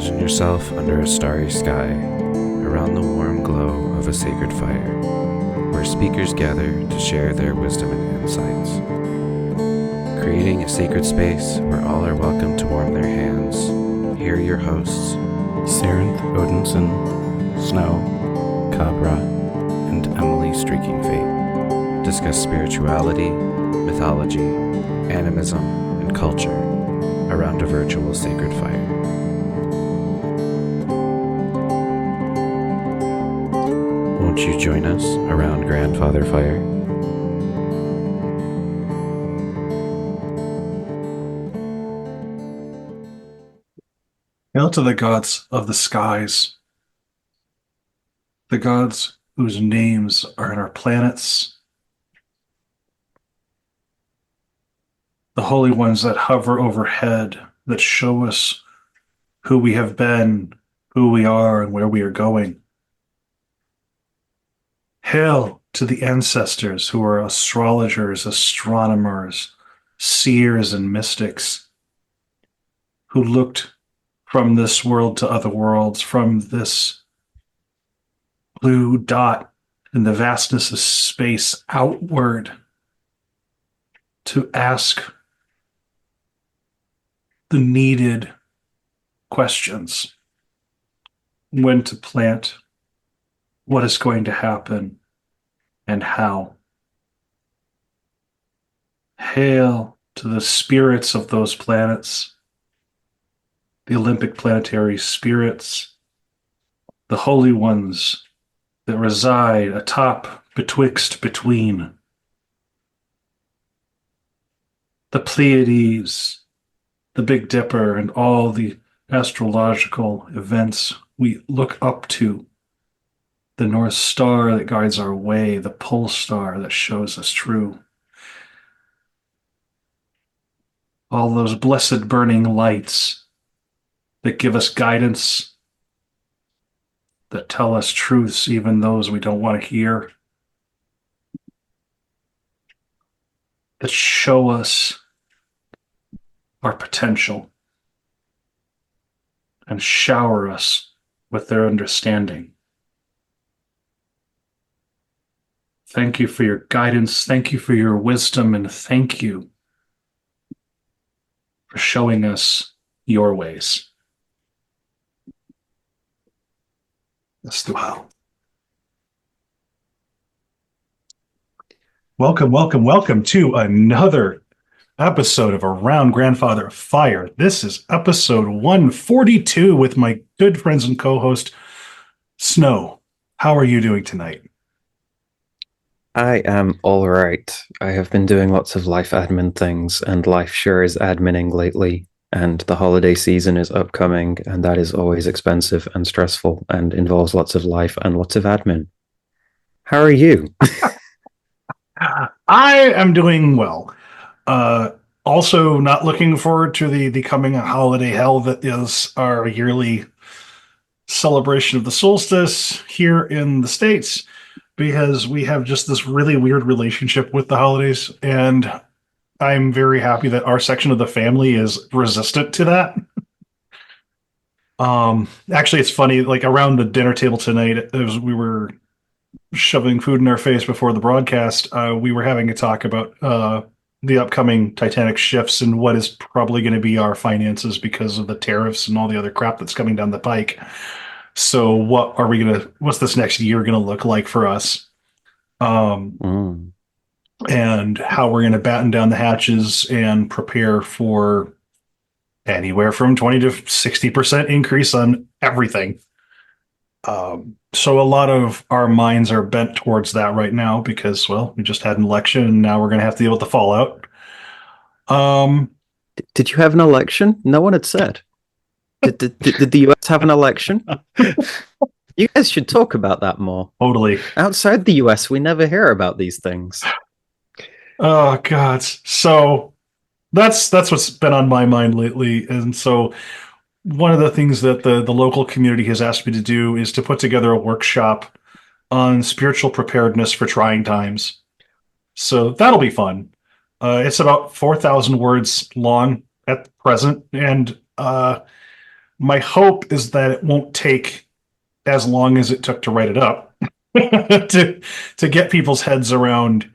Imagine yourself under a starry sky, around the warm glow of a sacred fire, where speakers gather to share their wisdom and insights. Creating a sacred space where all are welcome to warm their hands. Here are your hosts, Sarenth Odinson, Snow, Cabra, and Emily Streaking Fate. Discuss spirituality, mythology, animism, and culture around a virtual sacred fire. Won't you join us around Grandfather Fire? Hail to the gods of the skies, the gods whose names are in our planets, the holy ones that hover overhead, that show us who we have been, who we are, and where we are going. Hail to the ancestors who are astrologers, astronomers, seers, and mystics, who looked from this world to other worlds, from this blue dot in the vastness of space outward to ask the needed questions. When to plant, what is going to happen, and how. Hail to the spirits of those planets, the Olympic planetary spirits, the holy ones that reside atop, betwixt, between. The Pleiades, the Big Dipper, and all the astrological events we look up to. The North Star that guides our way, the pole star that shows us true. All those blessed burning lights that give us guidance, that tell us truths, even those we don't want to hear, that show us our potential and shower us with their understanding. Thank you for your guidance, thank you for your wisdom, and thank you for showing us your ways. Wow. Welcome to another episode of Around Grandfather Fire. This is episode 142 with my good friends and co-host, Snow. How are you doing tonight? I am all right. I have been doing lots of life admin things, and life sure is adminning lately. And the holiday season is upcoming, and that is always expensive and stressful and involves lots of life and lots of admin. How are you? I am doing well. Also, not looking forward to the coming holiday hell that is our yearly celebration of the solstice here in the States, because we have just this really weird relationship with the holidays, and I'm very happy that our section of the family is resistant to that. Actually, it's funny, like around the dinner table tonight, as we were shoving food in our face before the broadcast, we were having a talk about the upcoming Titanic shifts and what is probably going to be our finances because of the tariffs and all the other crap that's coming down the pike. So what's this next year going to look like for us? And how we're going to batten down the hatches and prepare for anywhere from 20 to 60% increase on everything. So a lot of our minds are bent towards that right now because, well, we just had an election and now we're going to have to deal with the fallout. Did you have an election? No one had said. Did the US have an election? You guys should talk about that more. Totally. Outside the US, we never hear about these things. Oh, God. So that's what's been on my mind lately. And so one of the things that the local community has asked me to do is to put together a workshop on spiritual preparedness for trying times. So that'll be fun. It's about 4,000 words long at present, and My hope is that it won't take as long as it took to write it up to get people's heads around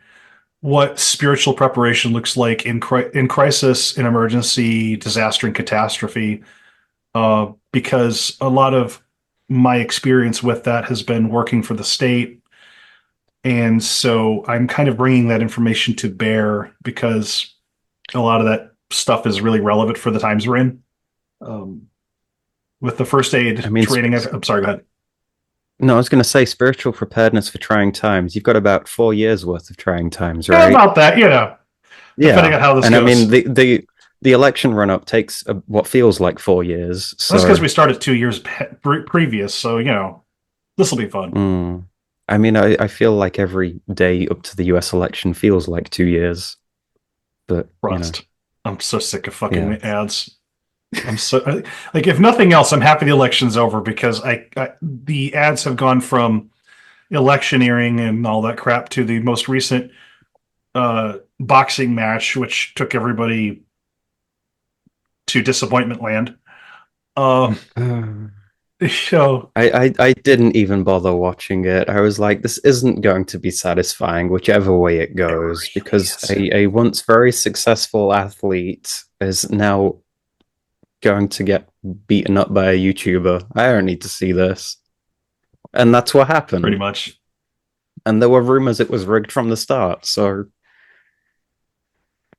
what spiritual preparation looks like in crisis, in emergency, disaster, and catastrophe. Because a lot of my experience with that has been working for the state, and so I'm kind of bringing that information to bear because a lot of that stuff is really relevant for the times we're in. Um, with the first aid training, I'm sorry, go ahead. No, I was going to say spiritual preparedness for trying times. You've got about 4 years worth of trying times, Yeah, right? about that, depending Yeah, on how this and goes. I mean the election run up takes what feels like 4 years. So that's because we started 2 years previous, so this will be fun. I mean, I feel like every day up to the US election feels like 2 years. But Trust. I'm so sick of fucking ads. I'm so like, if nothing else, I'm happy the election's over because the ads have gone from electioneering and all that crap to the most recent boxing match, which took everybody to disappointment land. So I didn't even bother watching it. I was like, this isn't going to be satisfying, whichever way it goes, really because is. a once very successful athlete is now going to get beaten up by a YouTuber. I don't need to see this. And that's what happened. Pretty much. And there were rumors it was rigged from the start. So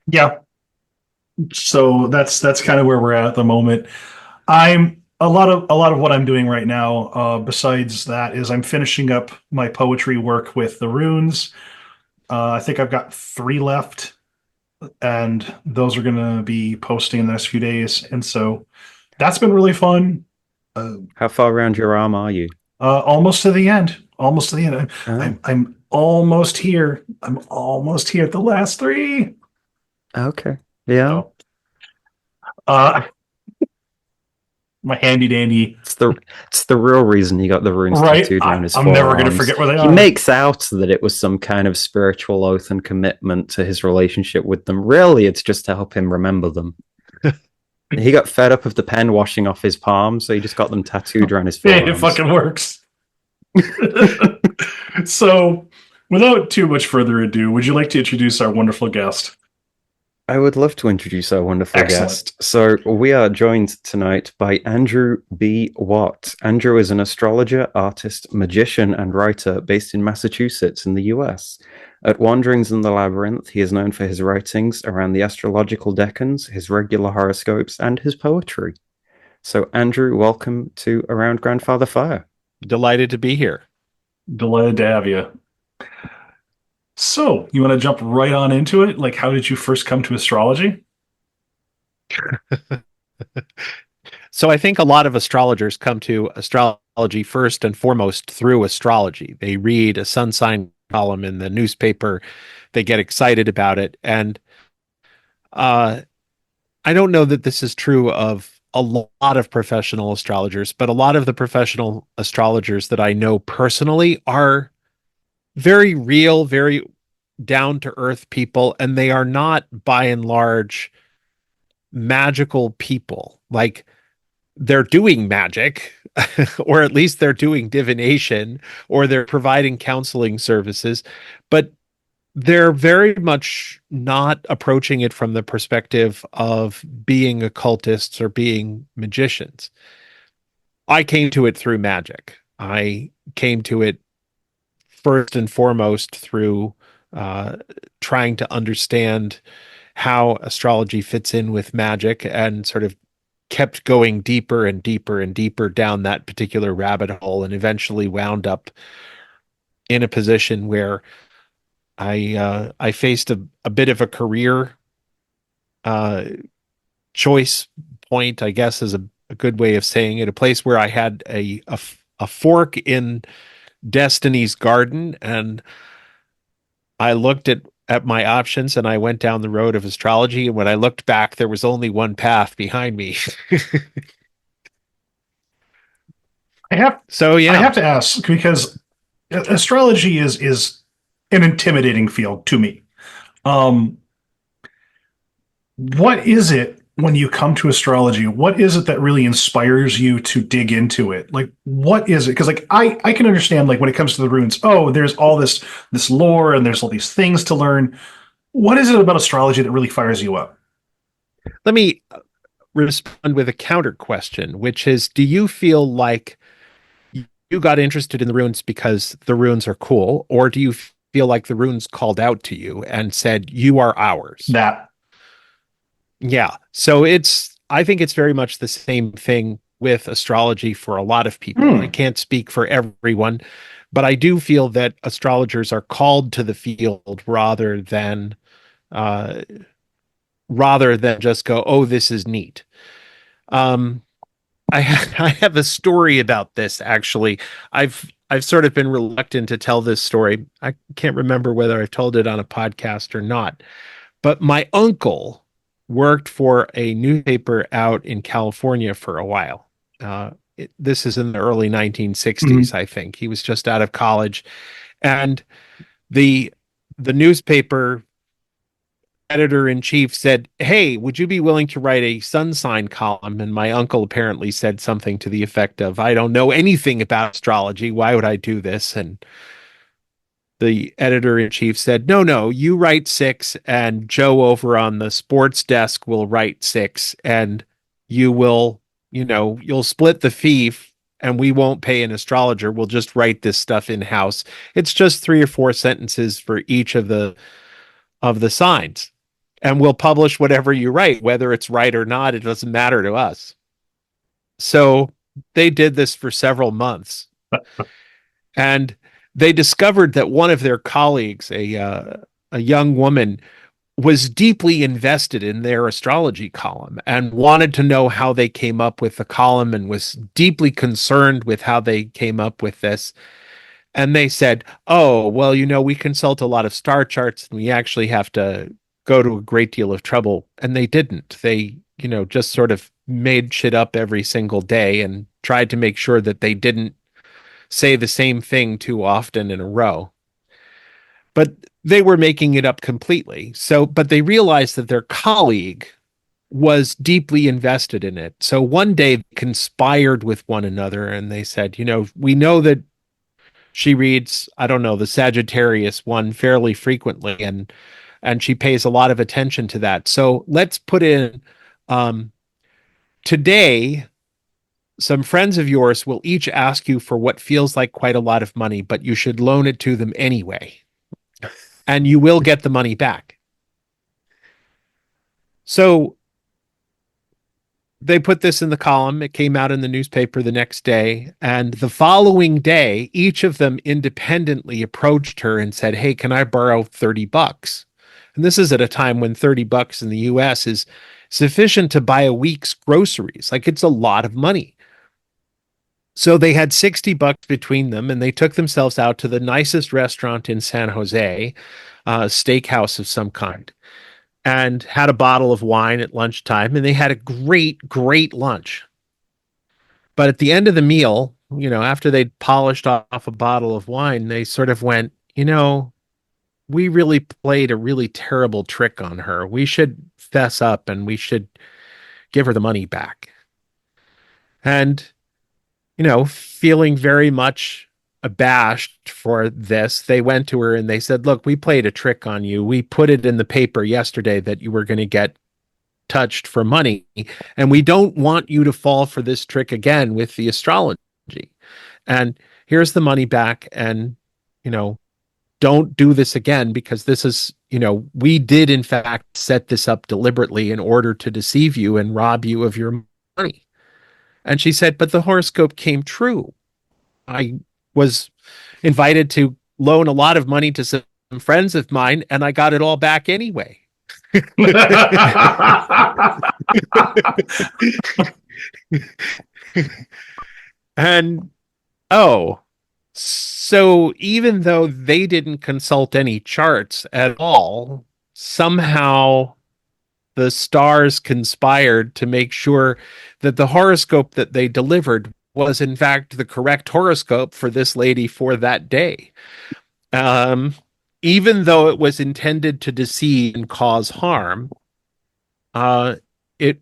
yeah. So that's kind of where we're at the moment. I'm a lot of what I'm doing right now, besides that, is I'm finishing up my poetry work with the runes. I think I've got 3 left, and those are going to be posting in the next few days. And so that's been really fun. how far around your arm are you? Almost to the end. Almost to the end. I'm almost here. I'm almost here at the last 3. Okay. Yeah. So, my handy dandy. It's the real reason you got the runes tattooed around his forearms. I'm never going to forget where they are. He makes out that it was some kind of spiritual oath and commitment to his relationship with them. Really, it's just to help him remember them. He got fed up of the pen washing off his palms, so he just got them tattooed around his forearms. It fucking works. So, without too much further ado, would you like to introduce our wonderful guest? I would love to introduce our wonderful guest. So we are joined tonight by Andrew B. Watt. Andrew is an astrologer, artist, magician, and writer based in Massachusetts in the US. At Wanderings in the Labyrinth, he is known for his writings around the astrological decans, his regular horoscopes, and his poetry. So Andrew, welcome to Around Grandfather Fire. Delighted to be here. Delighted to have you. So, you want to jump right on into it? Like, how did you first come to astrology? So I think a lot of astrologers come to astrology first and foremost through astrology. They read a sun sign column in the newspaper, they get excited about it. And I don't know that this is true of a lot of professional astrologers, but a lot of the professional astrologers that I know personally are very real, very down to earth people, and they are not by and large magical people. Like, they're doing magic, or at least they're doing divination, or they're providing counseling services, but they're very much not approaching it from the perspective of being occultists or being magicians. I came to it through magic. I came to it first and foremost through trying to understand how astrology fits in with magic, and sort of kept going deeper and deeper and deeper down that particular rabbit hole, and eventually wound up in a position where I faced a bit of a career choice point, I guess is a good way of saying it, a place where I had a fork in Destiny's garden, and I looked at my options, and I went down the road of astrology, and when I looked back, there was only one path behind me. I have to ask, because astrology is an intimidating field to me. What is it when you come to astrology, what is it that really inspires you to dig into it? Like, what is it? Because like I can understand like when it comes to the runes, oh, there's all this lore and there's all these things to learn. What is it about astrology that really fires you up? Let me respond with a counter question, which is, do you feel like you got interested in the runes because the runes are cool, or do you feel like the runes called out to you and said, you are ours? That. Yeah. So I think it's very much the same thing with astrology for a lot of people. I Hmm. can't speak for everyone, but I do feel that astrologers are called to the field uh, rather than just go, oh, this is neat. Um, I have a story about this actually. I've sort of been reluctant to tell this story. I can't remember whether I told it on a podcast or not. But my uncle worked for a newspaper out in California for a while. This is in the early 1960s, Mhm. I think. He was just out of college, and the the newspaper editor in chief said, "Hey, would you be willing to write a sun sign column?" And my uncle apparently said something to the effect of, "I don't know anything about astrology. Why would I do this?" And the editor in chief said, "No, no, you write six, and Joe over on the sports desk will write six, and you will, you'll split the fee, and we won't pay an astrologer. We'll just write this stuff in house. It's just 3 or 4 sentences for each of the signs, and we'll publish whatever you write, whether it's right or not. It doesn't matter to us." So they did this for several months, and they discovered that one of their colleagues, a young woman, was deeply invested in their astrology column and wanted to know how they came up with the column and was deeply concerned with how they came up with this. And they said, "Oh, well, we consult a lot of star charts and we actually have to go to a great deal of trouble." And they didn't. They, just sort of made shit up every single day and tried to make sure that they didn't say the same thing too often in a row. But they were making it up completely. So, but they realized that their colleague was deeply invested in it. So one day they conspired with one another and they said, we know that she reads, I don't know, the Sagittarius one fairly frequently, and she pays a lot of attention to that. So let's put in um, today, some friends of yours will each ask you for what feels like quite a lot of money, but you should loan it to them anyway, and you will get the money back. So they put this in the column. It came out in the newspaper the next day. And the following day, each of them independently approached her and said, "Hey, can I borrow $30?" And this is at a time when $30 in the US is sufficient to buy a week's groceries. Like, it's a lot of money. So they had $60 between them, and they took themselves out to the nicest restaurant in San Jose, a steakhouse of some kind, and had a bottle of wine at lunchtime. And they had a great, great lunch. But at the end of the meal, after they'd polished off a bottle of wine, they sort of went, we really played a really terrible trick on her. We should fess up and we should give her the money back. And feeling very much abashed for this, they went to her and they said, "Look, we played a trick on you. We put it in the paper yesterday that you were going to get touched for money, and we don't want you to fall for this trick again with the astrology. And here's the money back, and, don't do this again, because this is, we did in fact set this up deliberately in order to deceive you and rob you of your money." And she said, "But the horoscope came true. I was invited to loan a lot of money to some friends of mine, and I got it all back anyway." And oh, so even though they didn't consult any charts at all, somehow the stars conspired to make sure that the horoscope that they delivered was in fact the correct horoscope for this lady for that day. Um, Even though it was intended to deceive and cause harm, uh, it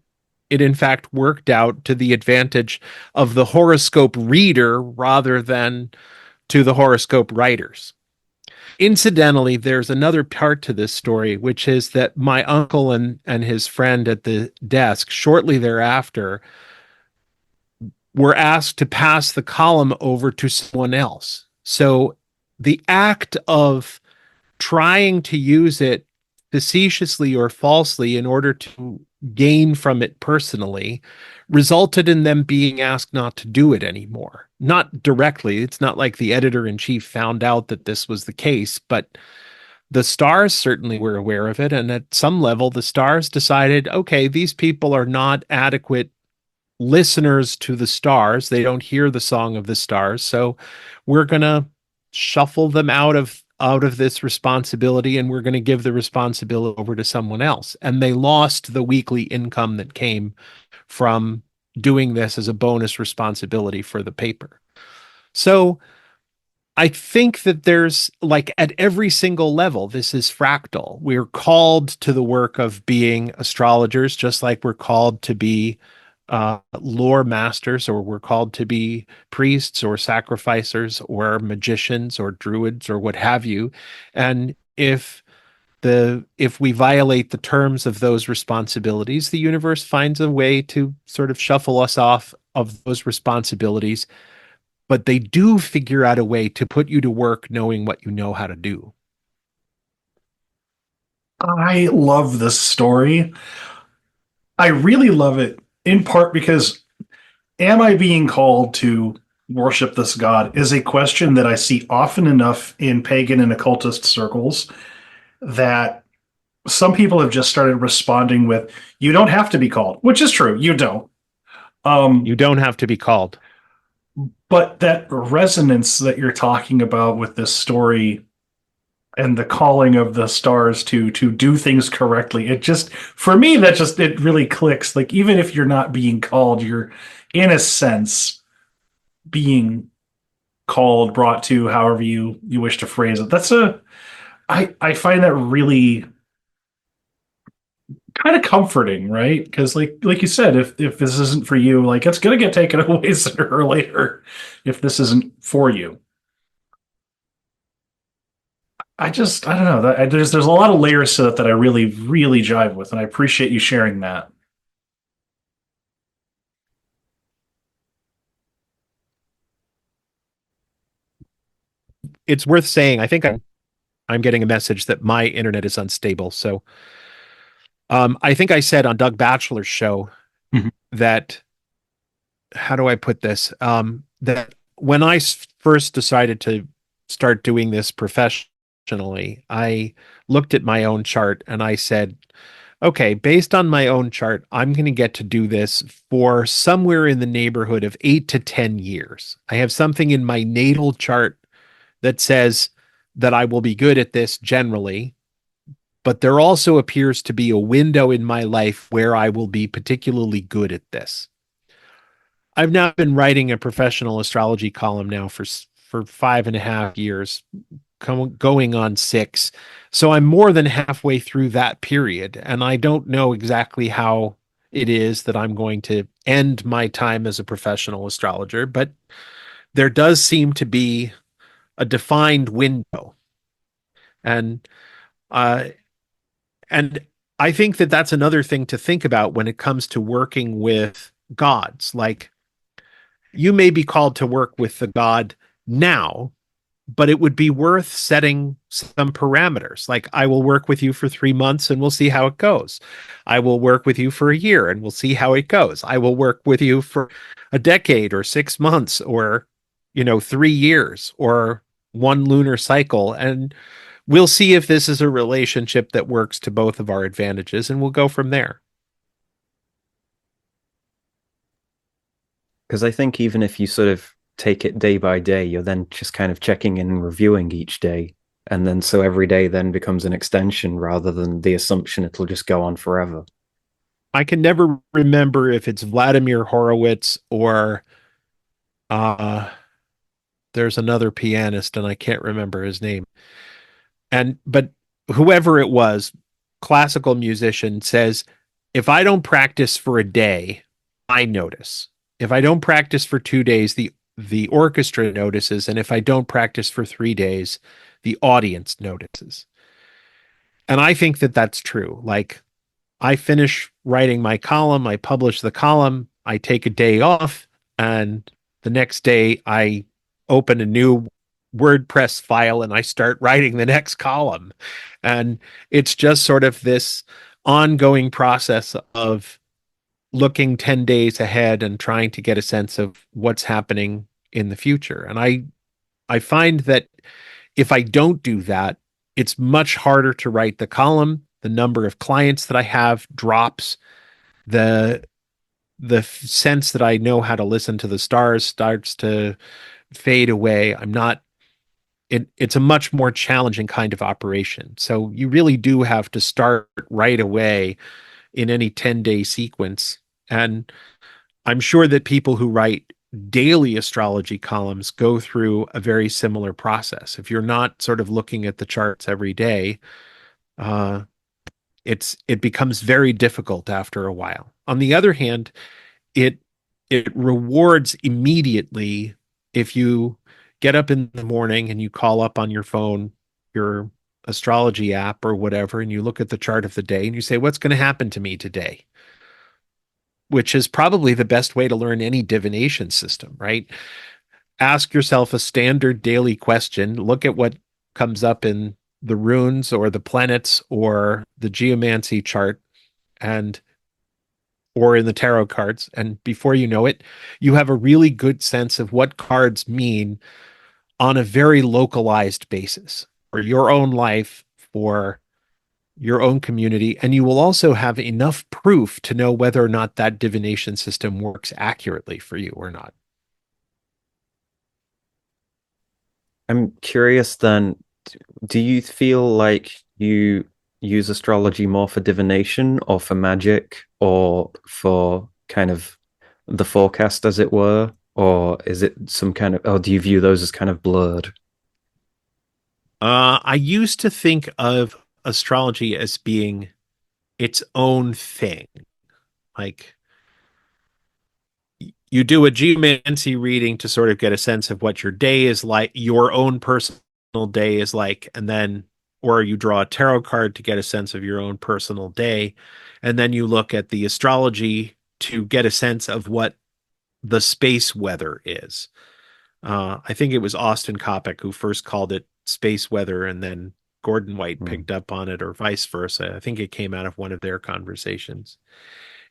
it in fact worked out to the advantage of the horoscope reader rather than to the horoscope writers. Incidentally, there's another part to this story, which is that my uncle and his friend at the desk, shortly thereafter, were asked to pass the column over to someone else. So the act of trying to use it facetiously or falsely in order to gain from it personally resulted in them being asked not to do it anymore. Not directly. It's not like the editor-in-chief found out that this was the case, but the stars certainly were aware of it. And at some level, the stars decided, okay, these people are not adequate listeners to the stars. They don't hear the song of the stars. So we're going to shuffle them out of this responsibility, and we're going to give the responsibility over to someone else. And they lost the weekly income that came from doing this as a bonus responsibility for the paper. So I think that there's, like, at every single level, this is fractal. We're called to the work of being astrologers, just like we're called to be lore masters, or we're called to be priests or sacrificers or magicians or druids or what have you. And if we violate the terms of those responsibilities, the universe finds a way to sort of shuffle us off of those responsibilities. But they do figure out a way to put you to work knowing what you know how to do. I love this story. I really love it in part because am I being called to worship this god is a question that I see often enough in pagan and occultist circles that some people have just started responding with, you don't have to be called, which is true. You don't. You don't have to be called. But that resonance that you're talking about with this story and the calling of the stars to do things correctly, it just, for me, that just, it really clicks. Like, even if you're not being called, you're in a sense being called, brought to, however you wish to phrase it. I find that really kind of comforting, right? Because like you said, if this isn't for you, like, it's gonna get taken away sooner or later if this isn't for you. I don't know. There's a lot of layers to it that I really, really jive with, and I appreciate you sharing that. It's worth saying, I think I'm getting a message that my internet is unstable. So I think I said on Doug Batchelor's show Mhm. that, how do I put this? That when I first decided to start doing this professionally, I looked at my own chart and I said, okay, based on my own chart, I'm going to get to do this for somewhere in the neighborhood of 8 to 10 years. I have something in my natal chart that says that I will be good at this generally, but there also appears to be a window in my life where I will be particularly good at this. I've now been writing a professional astrology column now for 5.5 years, going on 6. So I'm more than halfway through that period, and I don't know exactly how it is that I'm going to end my time as a professional astrologer, but there does seem to be a defined window. And uh, and I think that that's another thing to think about when it comes to working with gods. Like, you may be called to work with the god now, but it would be worth setting some parameters. Like, I will work with you for 3 months and we'll see how it goes. I will work with you for a year and we'll see how it goes. I will work with you for a decade or 6 months or, 3 years or one lunar cycle. And we'll see if this is a relationship that works to both of our advantages, and we'll go from there. Because I think even if you sort of take it day by day, you're then just kind of checking in and reviewing each day. And then so every day then becomes an extension rather than the assumption it'll just go on forever. I can never remember if it's Vladimir Horowitz or there's another pianist and I can't remember his name. But whoever it was, classical musician, says if I don't practice for a day, I notice. If I don't practice for 2 days, the orchestra notices, and if I don't practice for 3 days, the audience notices. And I think that that's true. Like, I finish writing my column, I publish the column, I take a day off, and the next day I open a new WordPress file and I start writing the next column. And it's just sort of this ongoing process of looking 10 days ahead and trying to get a sense of what's happening in the future. And I find that if I don't do that, it's much harder to write the column. The number of clients that I have drops. The sense that I know how to listen to the stars starts to fade away. It's a much more challenging kind of operation. So you really do have to start right away in any 10-day sequence. And I'm sure that people who write daily astrology columns go through a very similar process. If you're not sort of looking at the charts every day, uh, it becomes very difficult after a while. On the other hand, it rewards immediately if you get up in the morning and you call up on your phone your astrology app or whatever, and you look at the chart of the day and you say, what's going to happen to me today? Which is probably the best way to learn any divination system, right? Ask yourself a standard daily question, look at what comes up in the runes or the planets or the geomancy chart and or in the tarot cards, and before you know it, you have a really good sense of what cards mean on a very localized basis for your own life, for your own community, and you will also have enough proof to know whether or not that divination system works accurately for you or not. I'm curious then, do you feel like you use astrology more for divination or for magic or for kind of the forecast, as it were? Or is it some kind of, or do you view those as kind of blurred? I used to think of astrology as being its own thing. Like, you do a geomancy reading to sort of get a sense of what your day is like, your own personal day is like, and then, or you draw a tarot card to get a sense of your own personal day. And then you look at the astrology to get a sense of what the space weather is. I think it was Austin Coppock who first called it space weather, and then Gordon White picked up on it, or vice versa. I think it came out of one of their conversations.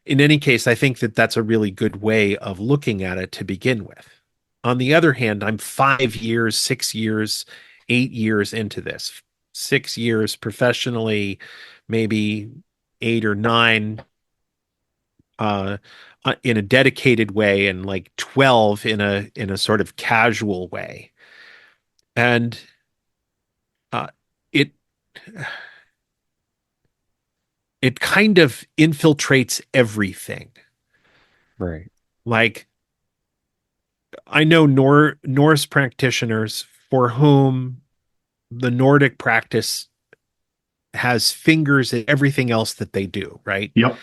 In any case, I think that that's a really good way of looking at it to begin with. On the other hand, I'm 5 years, 6 years, 8 years into this. 6 years professionally, maybe 8 or 9 in a dedicated way, and like 12 in a sort of casual way. And it it kind of infiltrates everything. Right. Like, I know Norse practitioners for whom the Nordic practice has fingers in everything else that they do, right? Yep.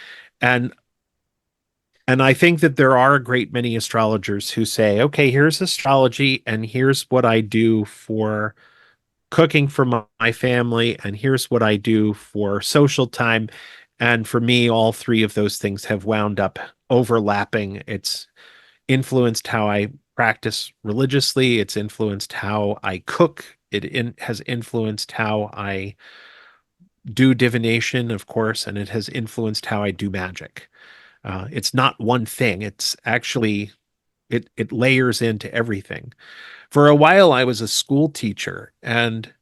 And I think that there are a great many astrologers who say, okay, here's astrology, and here's what I do for cooking for my family, and here's what I do for social time. And for me, all three of those things have wound up overlapping. It's influenced how I practice religiously. It's influenced how I cook. It has influenced how I do divination, of course, and it has influenced how I do magic. It's not one thing. It's actually, it layers into everything. For a while, I was a school teacher, and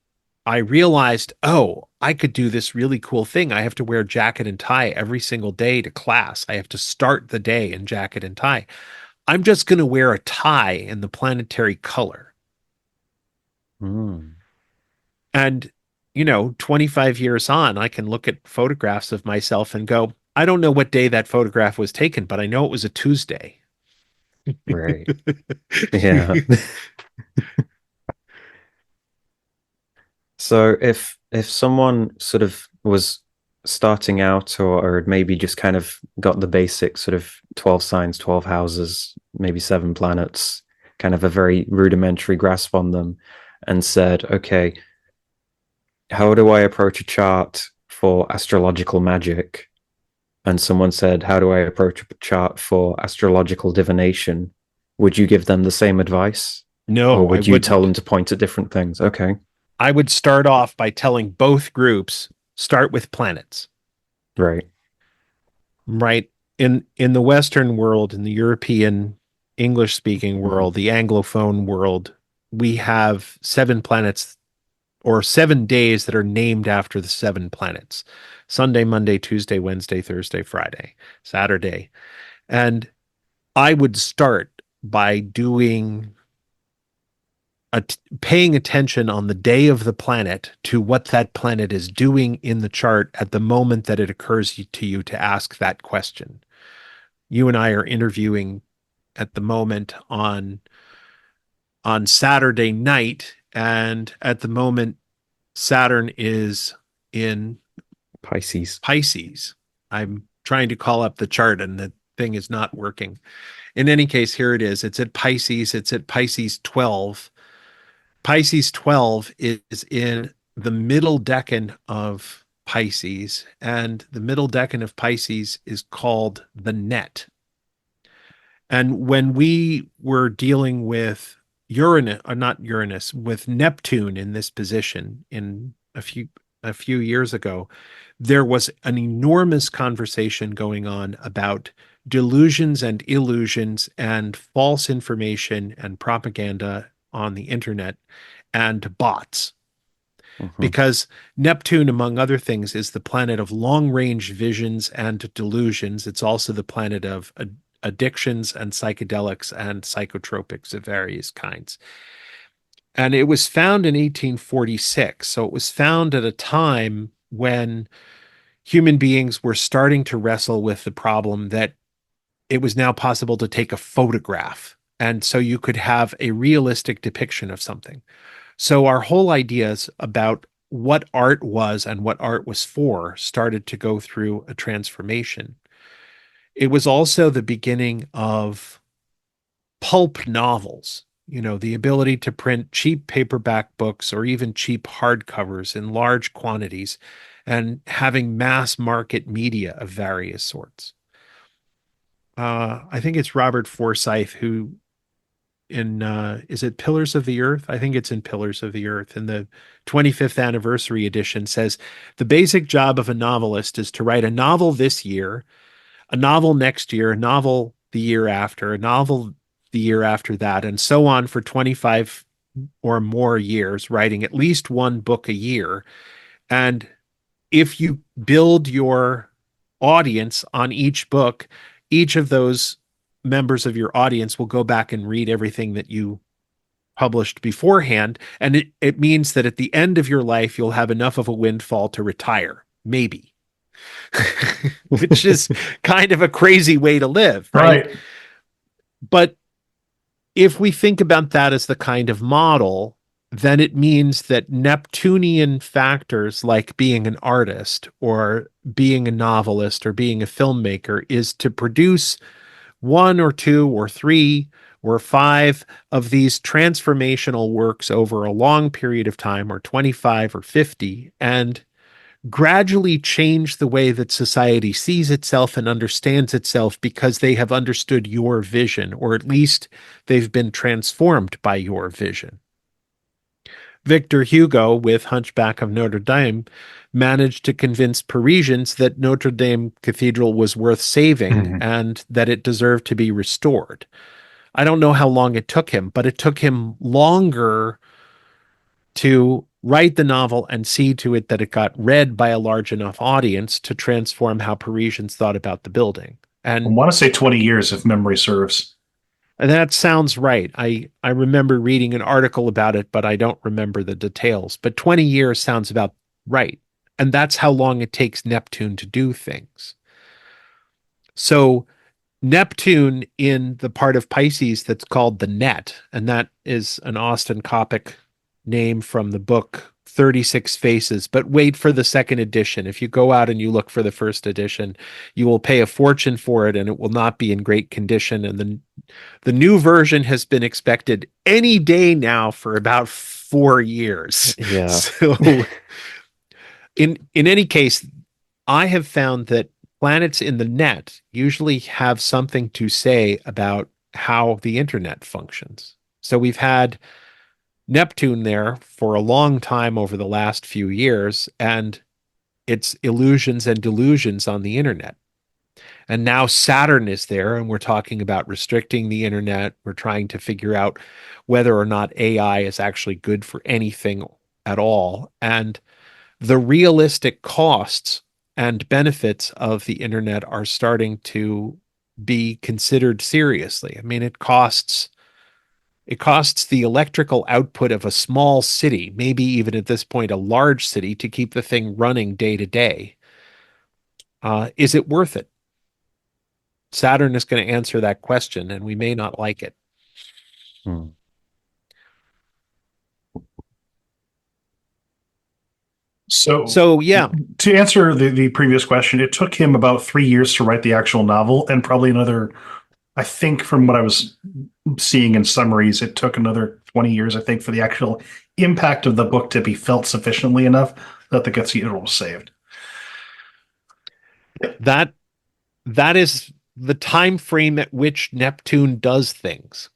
I realized, oh, I could do this really cool thing. I have to wear jacket and tie every single day to class. I have to start the day in jacket and tie. I'm just going to wear a tie in the planetary color. And, 25 years on, I can look at photographs of myself and go, I don't know what day that photograph was taken, but I know it was a Tuesday. Right. Yeah. So if someone sort of was starting out, or had maybe just kind of got the basic sort of 12 signs, 12 houses, maybe 7 planets, kind of a very rudimentary grasp on them, and said, okay, how do I approach a chart for astrological magic? And someone said, how do I approach a chart for astrological divination? Would you give them the same advice? No, Or would you tell them to point at different things? Okay. I would start off by telling both groups, start with planets. Right. Right. In the Western world, in the European English-speaking world, the Anglophone world, we have 7 planets or 7 days that are named after the 7 planets. Sunday, Monday, Tuesday, Wednesday, Thursday, Friday, Saturday. And I would start by paying attention on the day of the planet to what that planet is doing in the chart at the moment that it occurs to you to ask that question. You and I are interviewing at the moment on Saturday night, and at the moment Saturn is in Pisces. I'm trying to call up the chart and the thing is not working. In any case, here it is. It's at Pisces. It's at Pisces 12. Pisces 12 is in the middle decan of Pisces, and the middle decan of Pisces is called the net. And when we were dealing with with Neptune in this position in a few years ago, there was an enormous conversation going on about delusions and illusions and false information and propaganda on the internet and bots. Because Neptune, among other things, is the planet of long-range visions and delusions. It's also the planet of addictions and psychedelics and psychotropics of various kinds. And it was found in 1846. So it was found at a time when human beings were starting to wrestle with the problem that it was now possible to take a photograph. And so you could have a realistic depiction of something. So our whole ideas about what art was and what art was for started to go through a transformation. It was also the beginning of pulp novels, the ability to print cheap paperback books or even cheap hardcovers in large quantities and having mass market media of various sorts. I think it's Robert Forsyth who is it Pillars of the Earth? I think it's in Pillars of the Earth in the 25th anniversary edition says the basic job of a novelist is to write a novel this year, a novel next year, a novel the year after, a novel the year after that, and so on for 25 or more years, writing at least one book a year. And if you build your audience on each book, each of those members of your audience will go back and read everything that you published beforehand. And it means that at the end of your life, you'll have enough of a windfall to retire, maybe, which is kind of a crazy way to live, right? But if we think about that as the kind of model, then it means that Neptunian factors like being an artist or being a novelist or being a filmmaker is to produce 1 or 2 or 3 or 5 of these transformational works over a long period of time, or 25 or 50, and gradually change the way that society sees itself and understands itself because they have understood your vision, or at least they've been transformed by your vision. Victor Hugo, with Hunchback of Notre Dame, managed to convince Parisians that Notre Dame Cathedral was worth saving and that it deserved to be restored. I don't know how long it took him, but it took him longer to write the novel and see to it that it got read by a large enough audience to transform how Parisians thought about the building. And I want to say 20 years, if memory serves. And that sounds right. I remember reading an article about it, but I don't remember the details. But 20 years sounds about right. And that's how long it takes Neptune to do things. So Neptune in the part of Pisces that's called the net, and that is an Austin Coppock name from the book 36 faces, but wait for the second edition. If you go out and you look for the first edition, you will pay a fortune for it, and it will not be in great condition. And the new version has been expected any day now for about 4 years. Yeah. So in any case, I have found that planets in the net usually have something to say about how the internet functions. So we've had Neptune there for a long time over the last few years, and its illusions and delusions on the internet. And now Saturn is there, and we're talking about restricting the internet. We're trying to figure out whether or not AI is actually good for anything at all. And the realistic costs and benefits of the internet are starting to be considered seriously. I mean, it costs the electrical output of a small city, maybe even at this point a large city, to keep the thing running day to day. Is it worth it? Saturn is going to answer that question, and we may not like it. Hmm. So yeah, to answer the previous question, it took him about 3 years to write the actual novel, and probably another, I think from what I was seeing in summaries, it took another 20 years, I think, for the actual impact of the book to be felt sufficiently enough that the cathedral was saved. that is the time frame at which Neptune does things.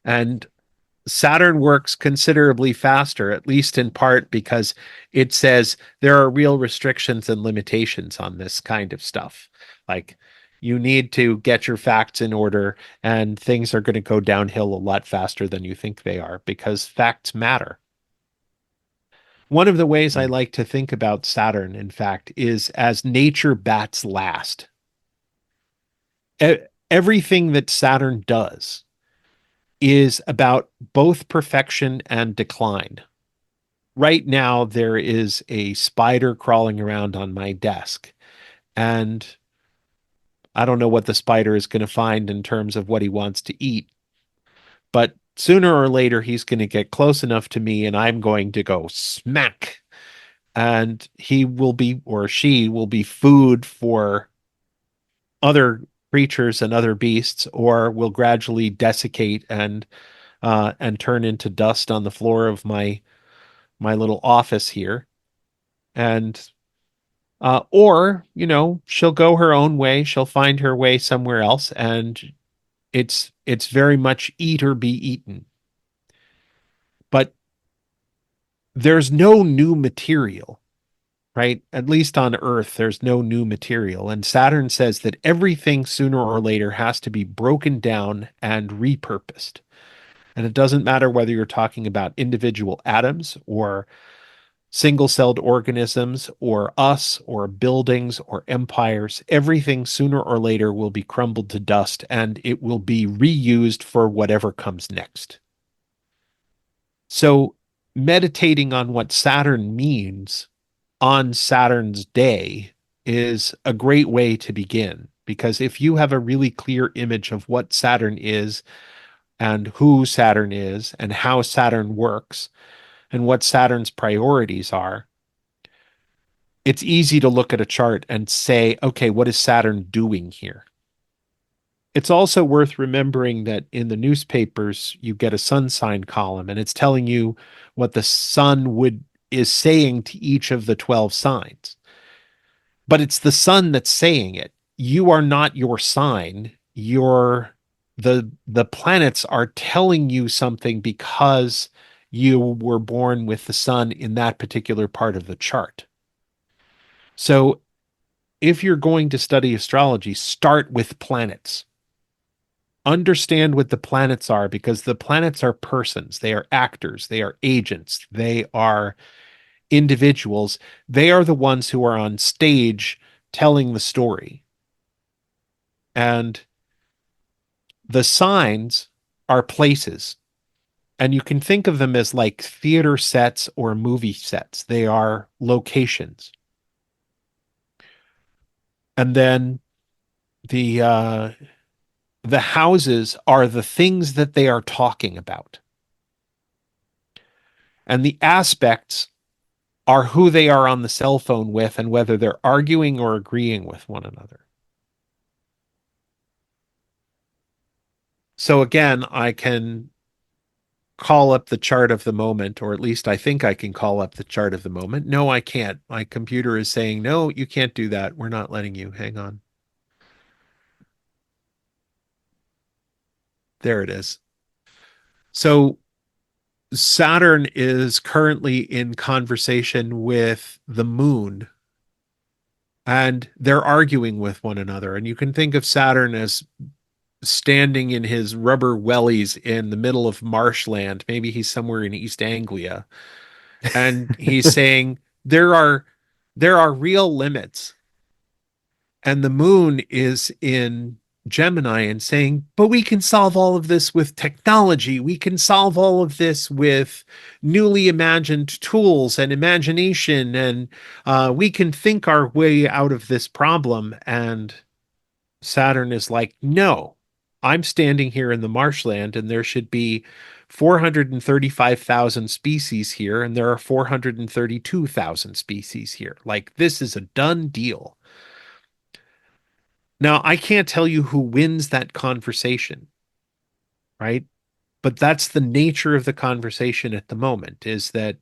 And Saturn works considerably faster, at least in part because it says there are real restrictions and limitations on this kind of stuff. Like, you need to get your facts in order, and things are going to go downhill a lot faster than you think they are, because facts matter. One of the ways I like to think about Saturn, in fact, is as nature bats last. Everything that Saturn does is about both perfection and decline. Right now, there is a spider crawling around on my desk, and I don't know what the spider is going to find in terms of what he wants to eat, but sooner or later, he's going to get close enough to me, and I'm going to go smack, and he will be, or she will be, food for other creatures and other beasts, or will gradually desiccate and turn into dust on the floor of my little office here. And or, she'll go her own way. She'll find her way somewhere else, and it's very much eat or be eaten. But there's no new material, right? At least on Earth, there's no new material. And Saturn says that everything sooner or later has to be broken down and repurposed. And it doesn't matter whether you're talking about individual atoms or single-celled organisms or us or buildings or empires. Everything sooner or later will be crumbled to dust, and it will be reused for whatever comes next. So meditating on what Saturn means on Saturn's day is a great way to begin, because if you have a really clear image of what Saturn is and who Saturn is and how Saturn works and what Saturn's priorities are, it's easy to look at a chart and say, okay, what is Saturn doing here? It's also worth remembering that in the newspapers, you get a sun sign column, and it's telling you what the sun is saying to each of the 12 signs. But it's the sun that's saying it. You are not your sign. The planets are telling you something because you were born with the sun in that particular part of the chart. So if you're going to study astrology, start with planets. Understand what the planets are, because the planets are persons. They are actors. They are agents. They are individuals. They are the ones who are on stage telling the story. And the signs are places. And you can think of them as like theater sets or movie sets. They are locations. And then the houses are the things that they are talking about. And the aspects are who they are on the cell phone with and whether they're arguing or agreeing with one another. So again, I can call up the chart of the moment, or at least I think I can call up the chart of the moment. No, I can't. My computer is saying, no, you can't do that. We're not letting you. Hang on. There it is. So Saturn is currently in conversation with the moon, and they're arguing with one another. And you can think of Saturn as standing in his rubber wellies in the middle of marshland. Maybe he's somewhere in East Anglia. And he's saying there are real limits. And the moon is in Gemini and saying, but we can solve all of this with technology. We can solve all of this with newly imagined tools and imagination. And we can think our way out of this problem. And Saturn is like, no, I'm standing here in the marshland and there should be 435,000 species here, and there are 432,000 species here. Like, this is a done deal. Now, I can't tell you who wins that conversation, right? But that's the nature of the conversation at the moment, is that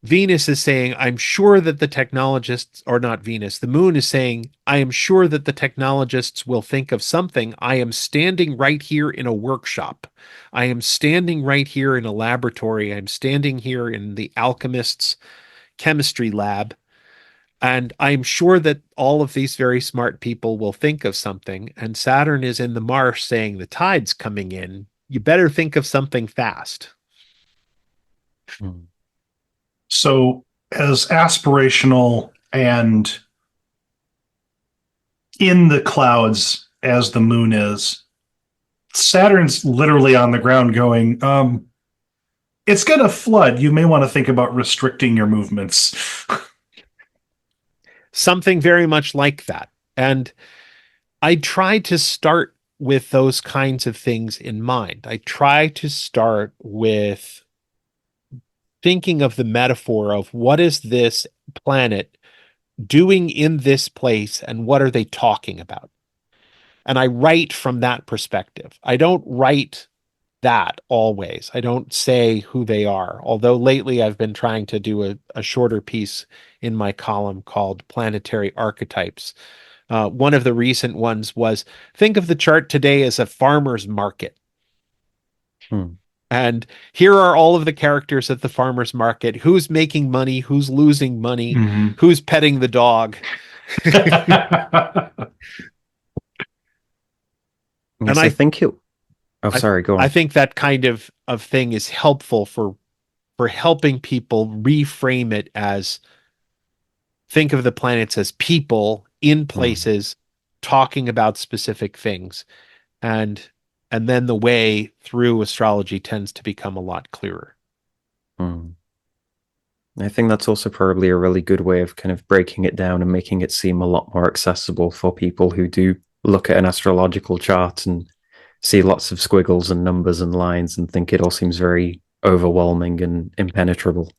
Venus is saying, I'm sure that the technologists, or not Venus, the moon is saying, I am sure that the technologists will think of something. I am standing right here in a workshop. I am standing right here in a laboratory. I'm standing here in the alchemist's chemistry lab. And I'm sure that all of these very smart people will think of something. And Saturn is in the marsh saying, the tide's coming in. You better think of something fast. So, as aspirational and in the clouds as the moon is, Saturn's literally on the ground going, it's going to flood. You may want to think about restricting your movements. Something very much like that. And I try to start with those kinds of things in mind. I try to start with thinking of the metaphor of what is this planet doing in this place and what are they talking about? And I write from that perspective. I don't write that always. I don't say who they are. Although lately I've been trying to do a shorter piece in my column called Planetary Archetypes. One of the recent ones was, think of the chart today as a farmer's market. And here are all of the characters at the farmer's market. Who's making money? Who's losing money? Mm-hmm. Who's petting the dog? And I think it... Oh, sorry, go on. I think that kind of thing is helpful for helping people reframe it as, think of the planets as people in places talking about specific things. And then the way through astrology tends to become a lot clearer. I think that's also probably a really good way of kind of breaking it down and making it seem a lot more accessible for people who do look at an astrological chart and see lots of squiggles and numbers and lines and think it all seems very overwhelming and impenetrable.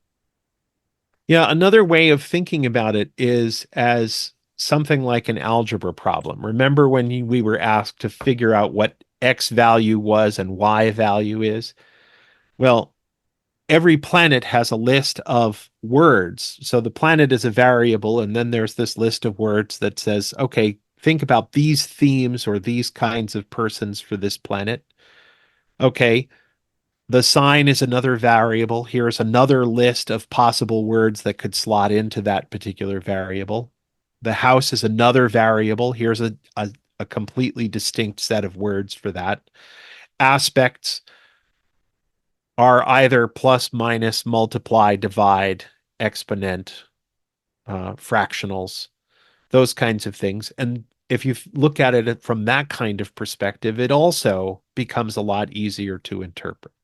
Yeah, another way of thinking about it is as something like an algebra problem. Remember when we were asked to figure out what X value was and Y value is? Well, every planet has a list of words. So the planet is a variable, and then there's this list of words that says, okay, think about these themes or these kinds of persons for this planet. Okay, the sign is another variable. Here's another list of possible words that could slot into that particular variable. The house is another variable. Here's a completely distinct set of words for that. Aspects are either plus, minus, multiply, divide, exponent, fractionals, those kinds of things. And if you look at it from that kind of perspective, it also becomes a lot easier to interpret.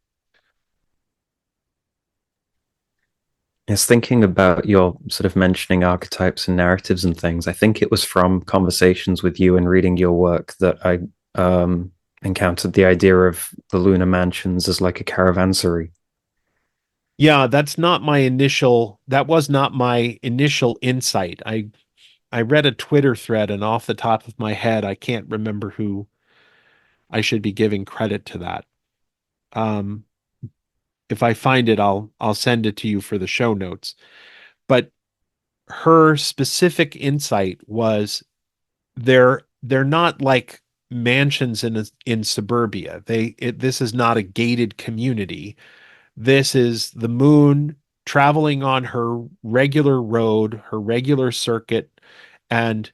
Yes, thinking about your sort of mentioning archetypes and narratives and things, I think it was from conversations with you and reading your work that I encountered the idea of the lunar mansions as like a caravansary. Yeah, that was not my initial insight. I read a Twitter thread, and off the top of my head, I can't remember who I should be giving credit to that. Um, if I find it, I'll send it to you for the show notes. But her specific insight was they're not like mansions in suburbia. This is not a gated community. This is the moon traveling on her regular road, her regular circuit, and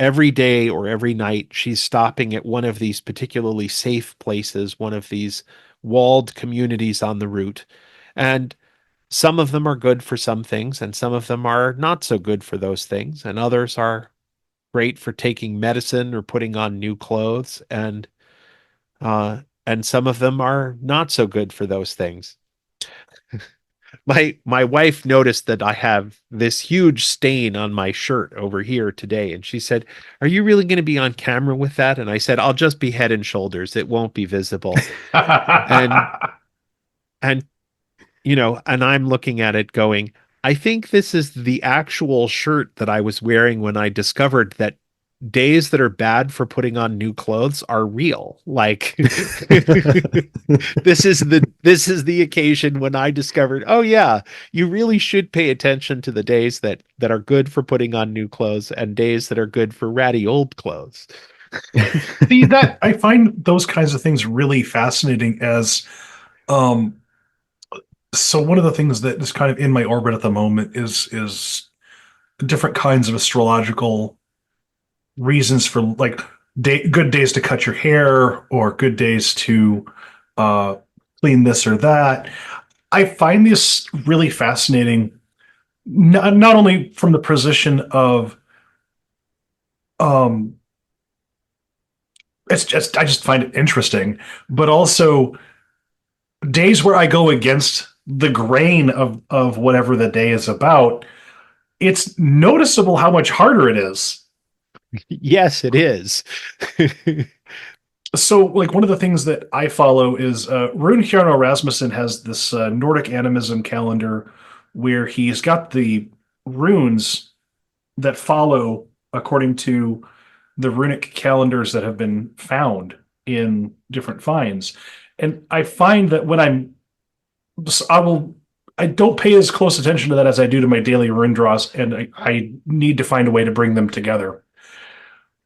every day or every night she's stopping at one of these particularly safe places, one of these walled communities on the route. And some of them are good for some things, and some of them are not so good for those things, and others are great for taking medicine or putting on new clothes, and some of them are not so good for those things. My wife noticed that I have this huge stain on my shirt over here today, and she said, "Are you really going to be on camera with that?" And I said, "I'll just be head and shoulders. It won't be visible." And and and I'm looking at it going, I think this is the actual shirt that I was wearing when I discovered that days that are bad for putting on new clothes are real. Like this is the occasion when I discovered, oh yeah, you really should pay attention to the days that are good for putting on new clothes and days that are good for ratty old clothes. See, that I find those kinds of things really fascinating as um so one of the things that is kind of in my orbit at the moment is different kinds of astrological reasons for like good days to cut your hair or good days to uh clean this or that. I find this really fascinating, not only from the position of um it's just I just find it interesting, but also days where I go against the grain of whatever the day is about. It's noticeable how much harder it is. Yes, it is. So, like one of the things that I follow is Rune Hjarno Rasmussen has this Nordic animism calendar where he's got the runes that follow according to the runic calendars that have been found in different finds. And I find that when I don't pay as close attention to that as I do to my daily rune draws, and I need to find a way to bring them together.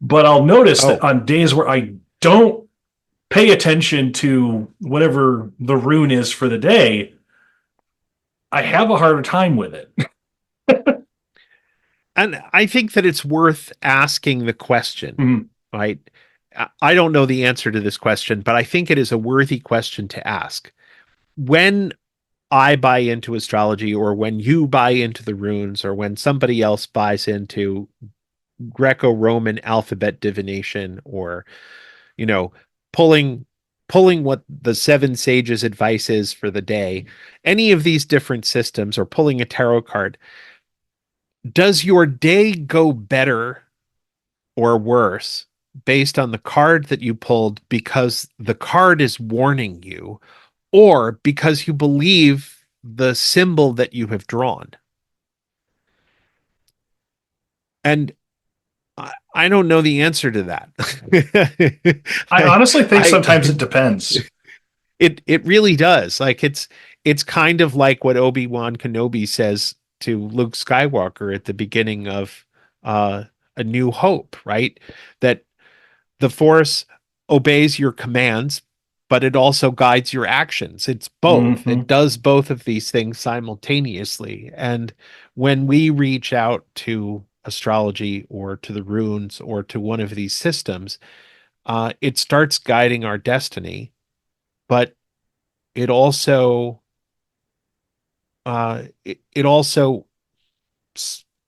But I'll notice that on days where I don't pay attention to whatever the rune is for the day, I have a harder time with it. And I think that it's worth asking the question, right? I don't know the answer to this question, but I think it is a worthy question to ask. When I buy into astrology, or when you buy into the runes, or when somebody else buys into Greco-Roman alphabet divination, or pulling what the seven sages advice is for the day, any of these different systems, or pulling a tarot card, does your day go better or worse based on the card that you pulled because the card is warning you, or because you believe the symbol that you have drawn? And I don't know the answer to that. I honestly think sometimes it depends. It really does. Like it's kind of like what Obi-Wan Kenobi says to Luke Skywalker at the beginning of A New Hope, right? That the Force obeys your commands, but it also guides your actions. It's both. Mm-hmm. It does both of these things simultaneously. And when we reach out to astrology or to the runes or to one of these systems, it starts guiding our destiny, but it also it also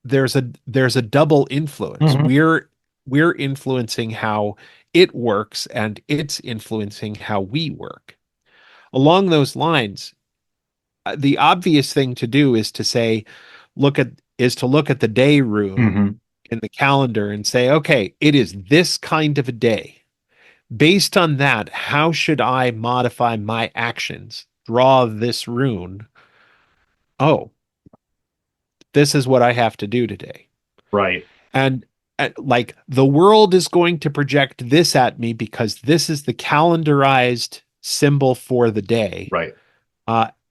there's a double influence. Mm-hmm. We're influencing how it works, and it's influencing how we work. Along those lines, the obvious thing to do is to say, look at the day rune Mm-hmm. in the calendar and say, okay, it is this kind of a day. Based on that, how should I modify my actions? Draw this rune oh, this is what I have to do today. Right. And like the world is going to project this at me because this is the calendarized symbol for the day. Right.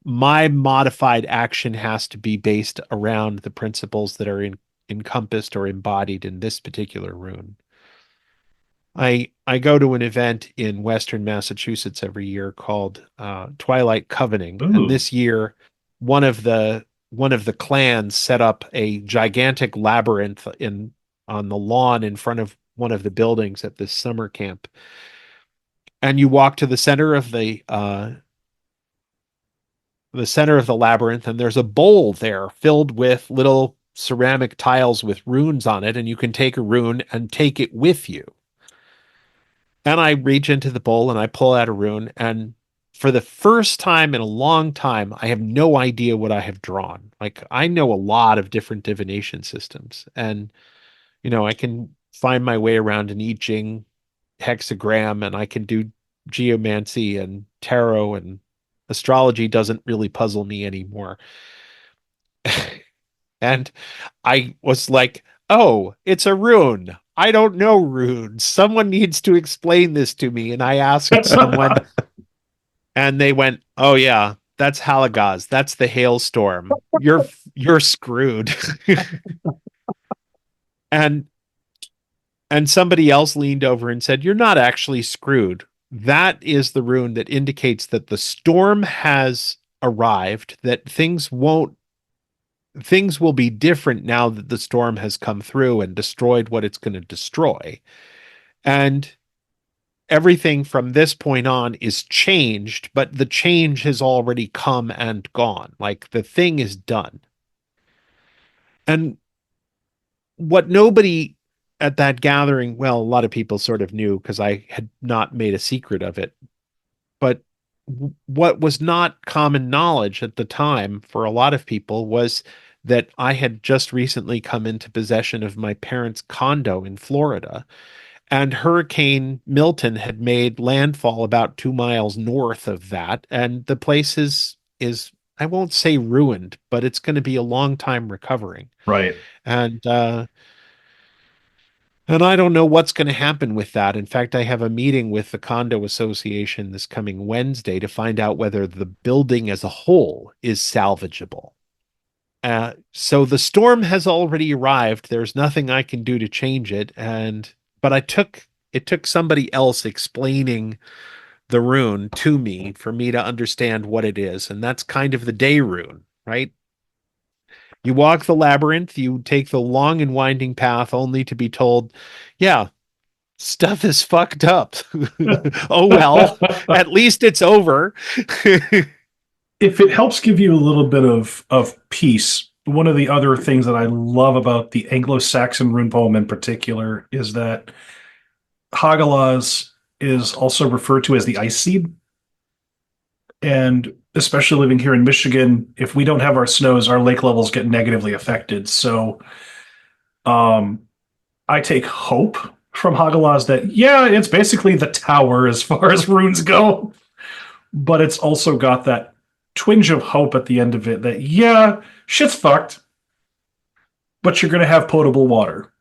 My modified action has to be based around the principles that are encompassed or embodied in this particular rune. I go to an event in Western Massachusetts every year called Twilight Covening, Ooh. and this year one of the clans set up a gigantic labyrinth on the lawn in front of one of the buildings at this summer camp. And you walk to the center of the labyrinth, and there's a bowl there filled with little ceramic tiles with runes on it, and you can take a rune and take it with you. And I reach into the bowl and I pull out a rune, and for the first time in a long time, I have no idea what I have drawn. Like, I know a lot of different divination systems, and I can find my way around an I Ching hexagram, and I can do geomancy and tarot, and astrology doesn't really puzzle me anymore. And I was like, oh, it's a rune. I don't know runes. Someone needs to explain this to me. And I asked someone, and they went, oh yeah, that's Halagaz. That's the hailstorm. You're screwed. and somebody else leaned over and said, you're not actually screwed. That is the rune that indicates that the storm has arrived, that things will be different now that the storm has come through and destroyed what it's going to destroy. And everything from this point on is changed, but the change has already come and gone. Like, the thing is done. And what nobody at that gathering, well, a lot of people sort of knew because I had not made a secret of it, but what was not common knowledge at the time for a lot of people was that I had just recently come into possession of my parents' condo in Florida, and Hurricane Milton had made landfall about 2 miles north of that, and the place is I won't say ruined, but it's going to be a long time recovering. Right. And I don't know what's going to happen with that. In fact, I have a meeting with the condo association this coming Wednesday to find out whether the building as a whole is salvageable. So the storm has already arrived. There's nothing I can do to change it. But it took somebody else explaining the rune to me for me to understand what it is. And that's kind of the day rune, right? You walk the labyrinth, you take the long and winding path only to be told, yeah, stuff is fucked up. Oh, well, at least it's over. If it helps give you a little bit of peace, one of the other things that I love about the Anglo-Saxon rune poem in particular is that Hagalaz is also referred to as the ice seed. And especially living here in Michigan, if we don't have our snows, our lake levels get negatively affected. So I take hope from Hagalaz that, yeah, it's basically the tower as far as runes go, but it's also got that twinge of hope at the end of it that, yeah, shit's fucked, but you're going to have potable water.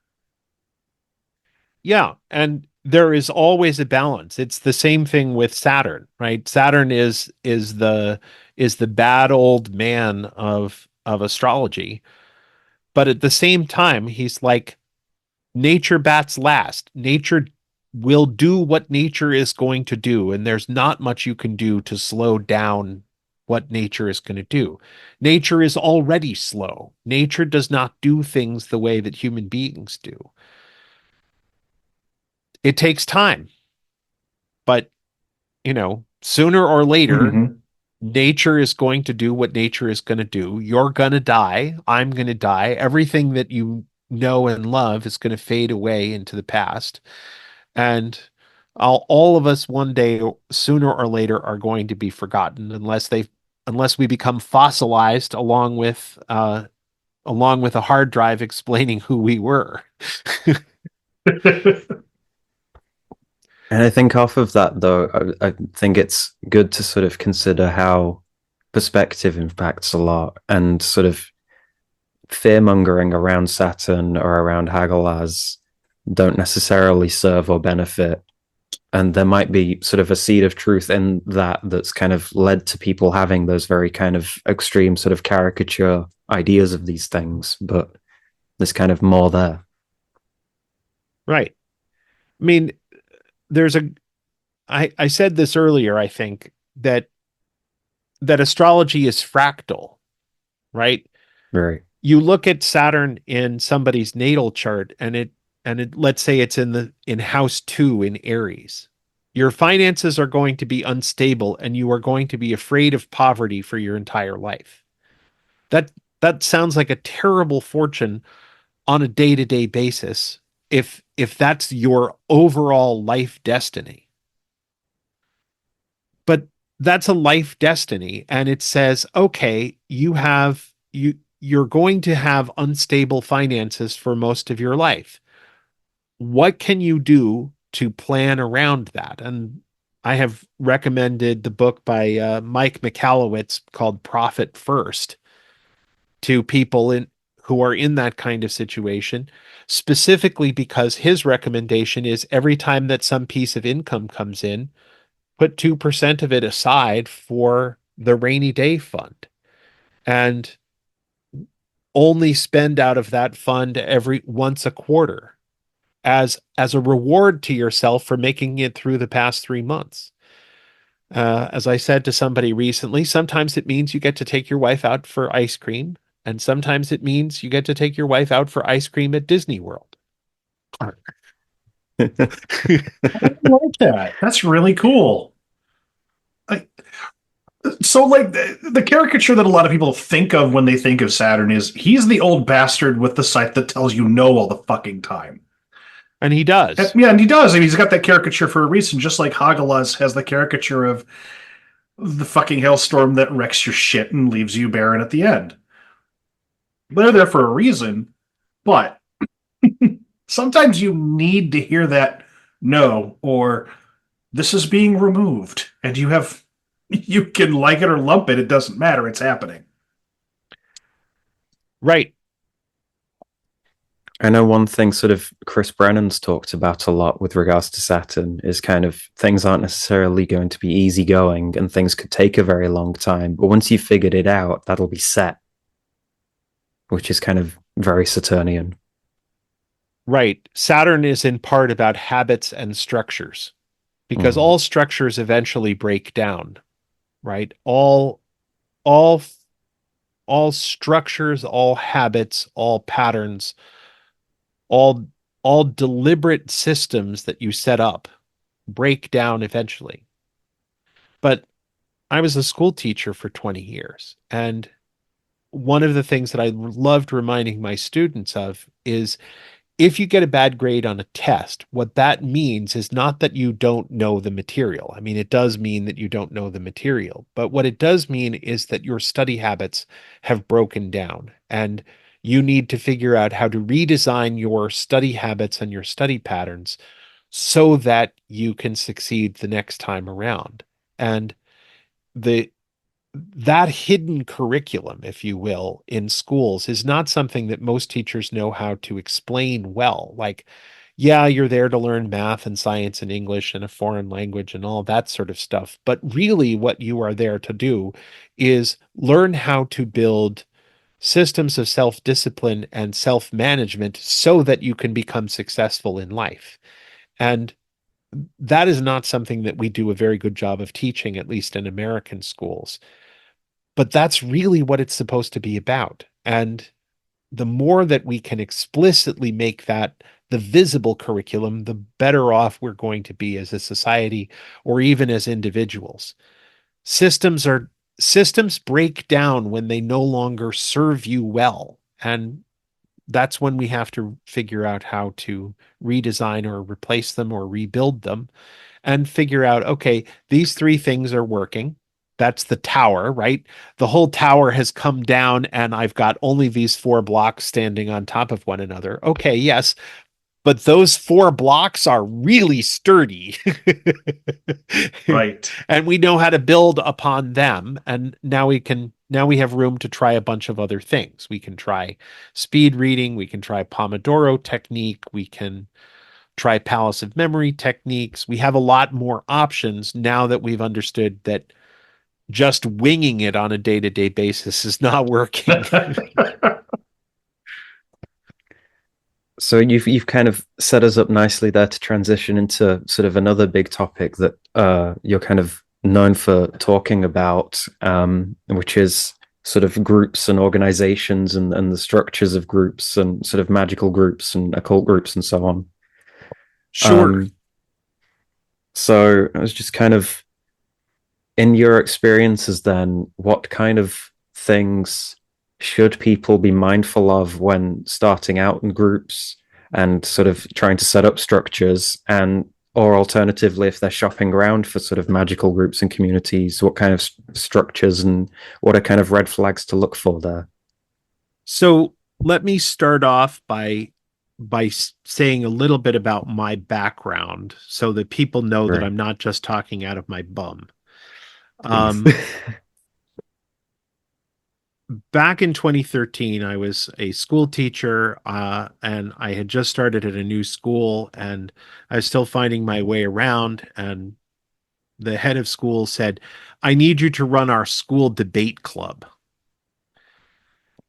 Yeah, and there is always a balance. It's the same thing with Saturn, right? Saturn is the bad old man of astrology, but at the same time, he's like, nature bats last. Nature will do what nature is going to do, and there's not much you can do to slow down what nature is going to do. Nature is already slow. Nature does not do things the way that human beings do. It takes time, but sooner or later, nature is going to do what nature is going to do. You're going to die. I'm going to die. Everything that you know and love is going to fade away into the past. And all of us one day, sooner or later, are going to be forgotten unless we become fossilized along with a hard drive explaining who we were. And I think off of that, though, I think it's good to sort of consider how perspective impacts a lot, and sort of fear mongering around Saturn or around Hagalaz don't necessarily serve or benefit. And there might be sort of a seed of truth in that that's kind of led to people having those very kind of extreme sort of caricature ideas of these things, but there's kind of more there. Right. I mean, I said this earlier, I think, that astrology is fractal, right? Very. You look at Saturn in somebody's natal chart and it let's say it's in house 2 in Aries. Your finances are going to be unstable and you are going to be afraid of poverty for your entire life. That sounds like a terrible fortune on a day-to-day basis if that's your overall life destiny. But that's a life destiny, and it says, okay, you're going to have unstable finances for most of your life. What can you do to plan around that? And I have recommended the book by Mike Michalowicz called Profit First to people who are in that kind of situation, specifically because his recommendation is every time that some piece of income comes in, put 2% of it aside for the rainy day fund and only spend out of that fund every once a quarter as a reward to yourself for making it through the past 3 months. As I said to somebody recently, sometimes it means you get to take your wife out for ice cream, and sometimes it means you get to take your wife out for ice cream at Disney World. I like that. That's really cool. So, like, the caricature that a lot of people think of when they think of Saturn is he's the old bastard with the scythe that tells you no all the fucking time. And he does. And he does. And he's got that caricature for a reason, just like Hagalaz has the caricature of the fucking hailstorm that wrecks your shit and leaves you barren at the end. They're there for a reason, but sometimes you need to hear that no, or this is being removed, and you can like it or lump it, it doesn't matter, it's happening. Right. I know one thing sort of Chris Brennan's talked about a lot with regards to Saturn is kind of things aren't necessarily going to be easygoing and things could take a very long time. But once you've figured it out, that'll be set, which is kind of very Saturnian. Right. Saturn is in part about habits and structures because all structures eventually break down, right? All structures, all habits, all patterns, all deliberate systems that you set up break down eventually. But I was a school teacher for 20 years, and one of the things that I loved reminding my students of is if you get a bad grade on a test, what that means is not that you don't know the material. I mean, it does mean that you don't know the material, but what it does mean is that your study habits have broken down and you need to figure out how to redesign your study habits and your study patterns so that you can succeed the next time around. And that hidden curriculum, if you will, in schools is not something that most teachers know how to explain well. Like, yeah, you're there to learn math and science and English and a foreign language and all that sort of stuff. But really what you are there to do is learn how to build systems of self-discipline and self-management so that you can become successful in life. And that is not something that we do a very good job of teaching, at least in American schools. But that's really what it's supposed to be about. And the more that we can explicitly make that the visible curriculum, the better off we're going to be as a society or even as individuals. Systems break down when they no longer serve you well. And that's when we have to figure out how to redesign or replace them or rebuild them and figure out, okay, these 3 things are working. That's the tower, right? The whole tower has come down and I've got only these 4 blocks standing on top of one another. Okay, yes, but those 4 blocks are really sturdy. Right. And we know how to build upon them. And now we have room to try a bunch of other things. We can try speed reading. We can try Pomodoro technique. We can try palace of memory techniques. We have a lot more options now that we've understood that just winging it on a day-to-day basis is not working. So you've kind of set us up nicely there to transition into sort of another big topic that you're kind of known for talking about, which is sort of groups and organizations and the structures of groups and sort of magical groups and occult groups and so on. Sure. So I was just kind of, in your experiences then, what kind of things should people be mindful of when starting out in groups and sort of trying to set up structures, and or alternatively, if they're shopping around for sort of magical groups and communities, what kind of structures and what are kind of red flags to look for there? So let me start off by saying a little bit about my background so that people know that Right. I'm not just talking out of my bum. Back in 2013, I was a school teacher, and I had just started at a new school, and I was still finding my way around. And the head of school said, "I need you to run our school debate club."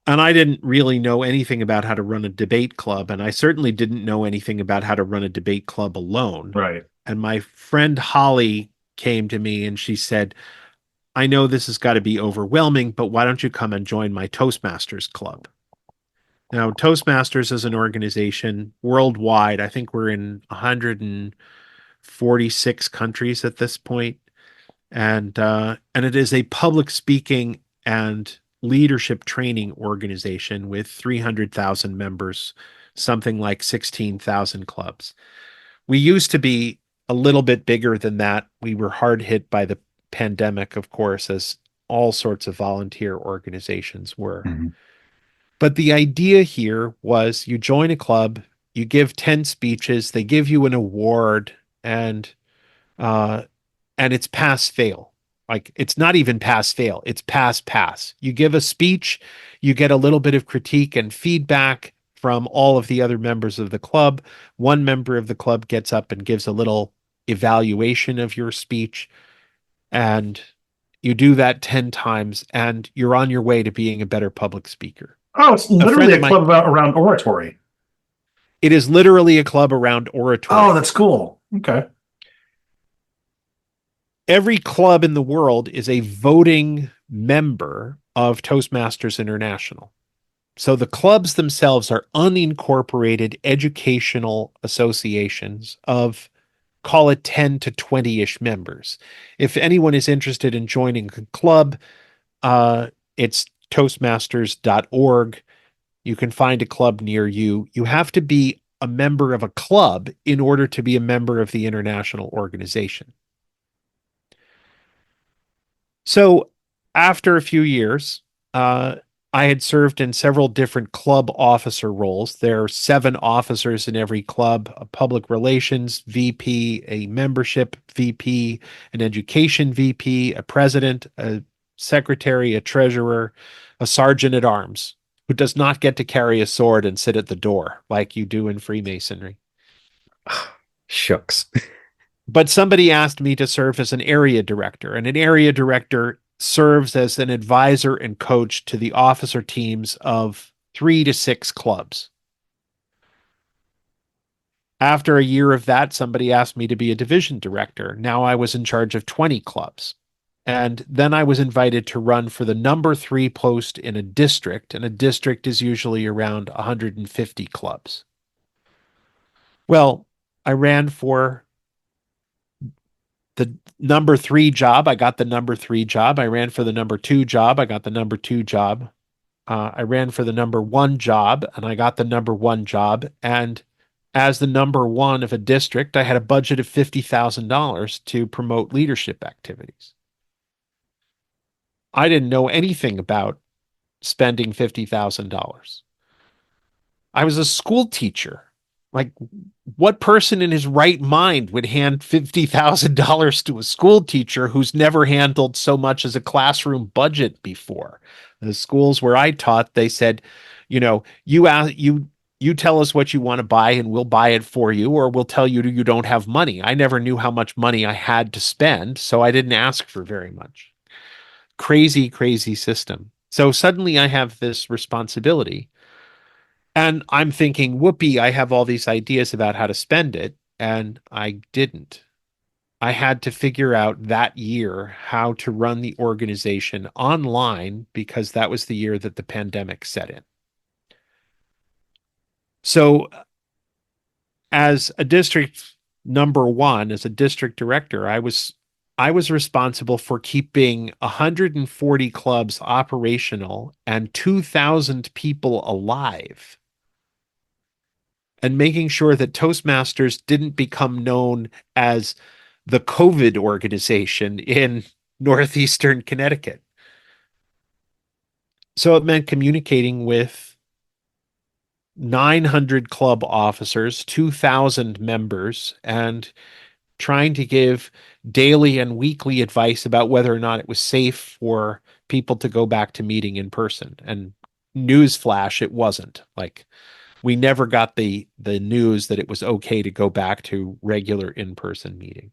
And I didn't really know anything about how to run a debate club, and I certainly didn't know anything about how to run a debate club alone. Right. And my friend Holly came to me and she said, "I know this has got to be overwhelming, but why don't you come and join my Toastmasters club?" Now, Toastmasters is an organization worldwide. I think we're in 146 countries at this point, and it is a public speaking and leadership training organization with 300,000 members, something like 16,000 clubs. We used to be a little bit bigger than that. We were hard hit by the pandemic, of course, as all sorts of volunteer organizations were. Mm-hmm. But the idea here was you join a club, you give 10 speeches, they give you an award, and it's pass fail. Like, it's not even pass fail, it's pass pass. You give a speech, you get a little bit of critique and feedback from all of the other members of the club. One member of the club gets up and gives a little evaluation of your speech, and you do that 10 times, and you're on your way to being a better public speaker. Oh, it's literally a club around oratory. It is literally a club around oratory. Oh, that's cool. Okay. Every club in the world is a voting member of Toastmasters International. So the clubs themselves are unincorporated educational associations of, call it 10 to 20-ish members. If anyone is interested in joining a club, it's toastmasters.org. You can find a club near you. You have to be a member of a club in order to be a member of the international organization. So after a few years, I had served in several different club officer roles. There are 7 officers in every club: a public relations VP, a membership VP, an education VP, a president, a secretary, a treasurer, a sergeant at arms, who does not get to carry a sword and sit at the door like you do in Freemasonry. Shucks. But somebody asked me to serve as an area director, and an area director serves as an advisor and coach to the officer teams of 3 to 6 clubs. After a year of that, somebody asked me to be a division director. Now I was in charge of 20 clubs. And then I was invited to run for the number 3 post in a district, and a district is usually around 150 clubs. Well, I ran for the number 3 job. I got the number 3 job. I ran for the number 2 job. I got the number 2 job. I ran for the number 1 job, and I got the number 1 job. And as the number 1 of a district, I had a budget of $50,000 to promote leadership activities. I didn't know anything about spending $50,000. I was a school teacher. Like, what person in his right mind would hand $50,000 to a school teacher who's never handled so much as a classroom budget before? The schools where I taught, they said, you tell us what you want to buy and we'll buy it for you, or we'll tell you you don't have money. I never knew how much money I had to spend, so I didn't ask for very much. Crazy, crazy system. So suddenly I have this responsibility. And I'm thinking, whoopee, I have all these ideas about how to spend it. And I didn't. I had to figure out that year how to run the organization online because that was the year that the pandemic set in. So, as a district number one, as a district director, I was responsible for keeping 140 clubs operational and 2,000 people alive, and making sure that Toastmasters didn't become known as the COVID organization in northeastern Connecticut. So it meant communicating with 900 club officers, 2,000 members, and trying to give daily and weekly advice about whether or not it was safe for people to go back to meeting in person. And newsflash, it wasn't. Like, we never got the news that it was okay to go back to regular in-person meetings.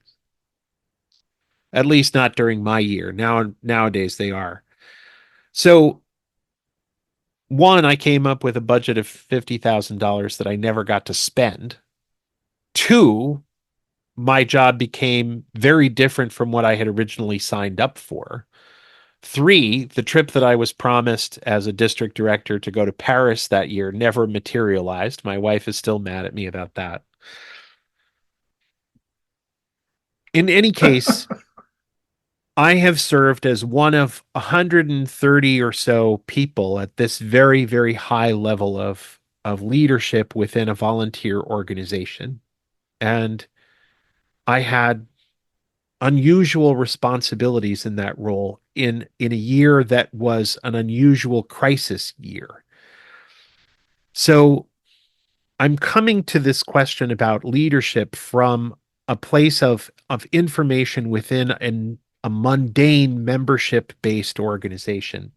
At least not during my year. Nowadays they are. So, one, I came up with a budget of $50,000 that I never got to spend. Two, my job became very different from what I had originally signed up for. Three, the trip that I was promised as a district director to go to Paris that year never materialized. My wife is still mad at me about that. In any case, I have served as one of 130 or so people at this very, very high level of leadership within a volunteer organization. And I had unusual responsibilities in that role in a year that was an unusual crisis year. So I'm coming to this question about leadership from a place of information within a mundane membership-based organization.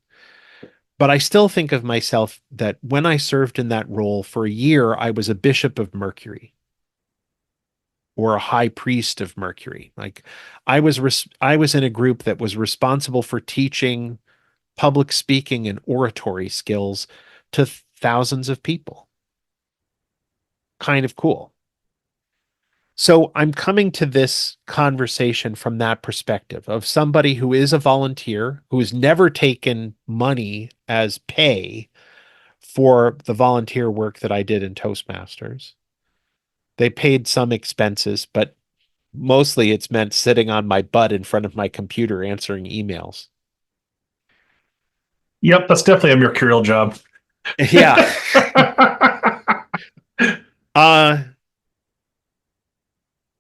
But I still think of myself that when I served in that role for a year, I was a bishop of Mercury or a high priest of Mercury. Like, I was in a group that was responsible for teaching public speaking and oratory skills to thousands of people. Kind of cool. So I'm coming to this conversation from that perspective of somebody who is a volunteer, who has never taken money as pay for the volunteer work that I did in Toastmasters. They paid some expenses, but mostly it's meant sitting on my butt in front of my computer answering emails. Yep, that's definitely a mercurial job. Yeah.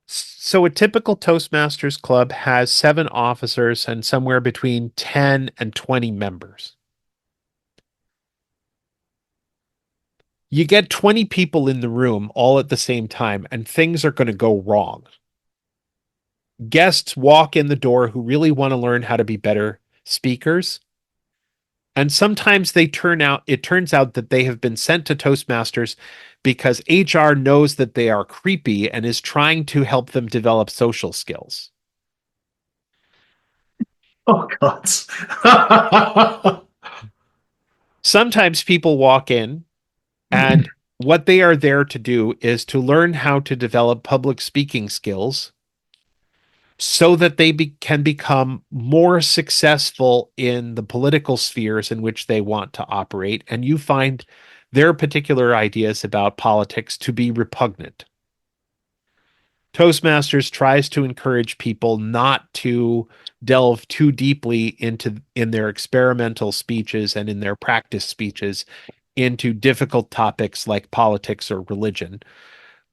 So a typical Toastmasters club has 7 officers and somewhere between 10 and 20 members. You get 20 people in the room all at the same time, and things are going to go wrong. Guests walk in the door who really want to learn how to be better speakers. And sometimes it turns out that they have been sent to Toastmasters because HR knows that they are creepy and is trying to help them develop social skills. Oh, God. Sometimes people walk in and what they are there to do is to learn how to develop public speaking skills so that they can become more successful in the political spheres in which they want to operate. And you find their particular ideas about politics to be repugnant. Toastmasters tries to encourage people not to delve too deeply in their experimental speeches and in their practice speeches into difficult topics like politics or religion.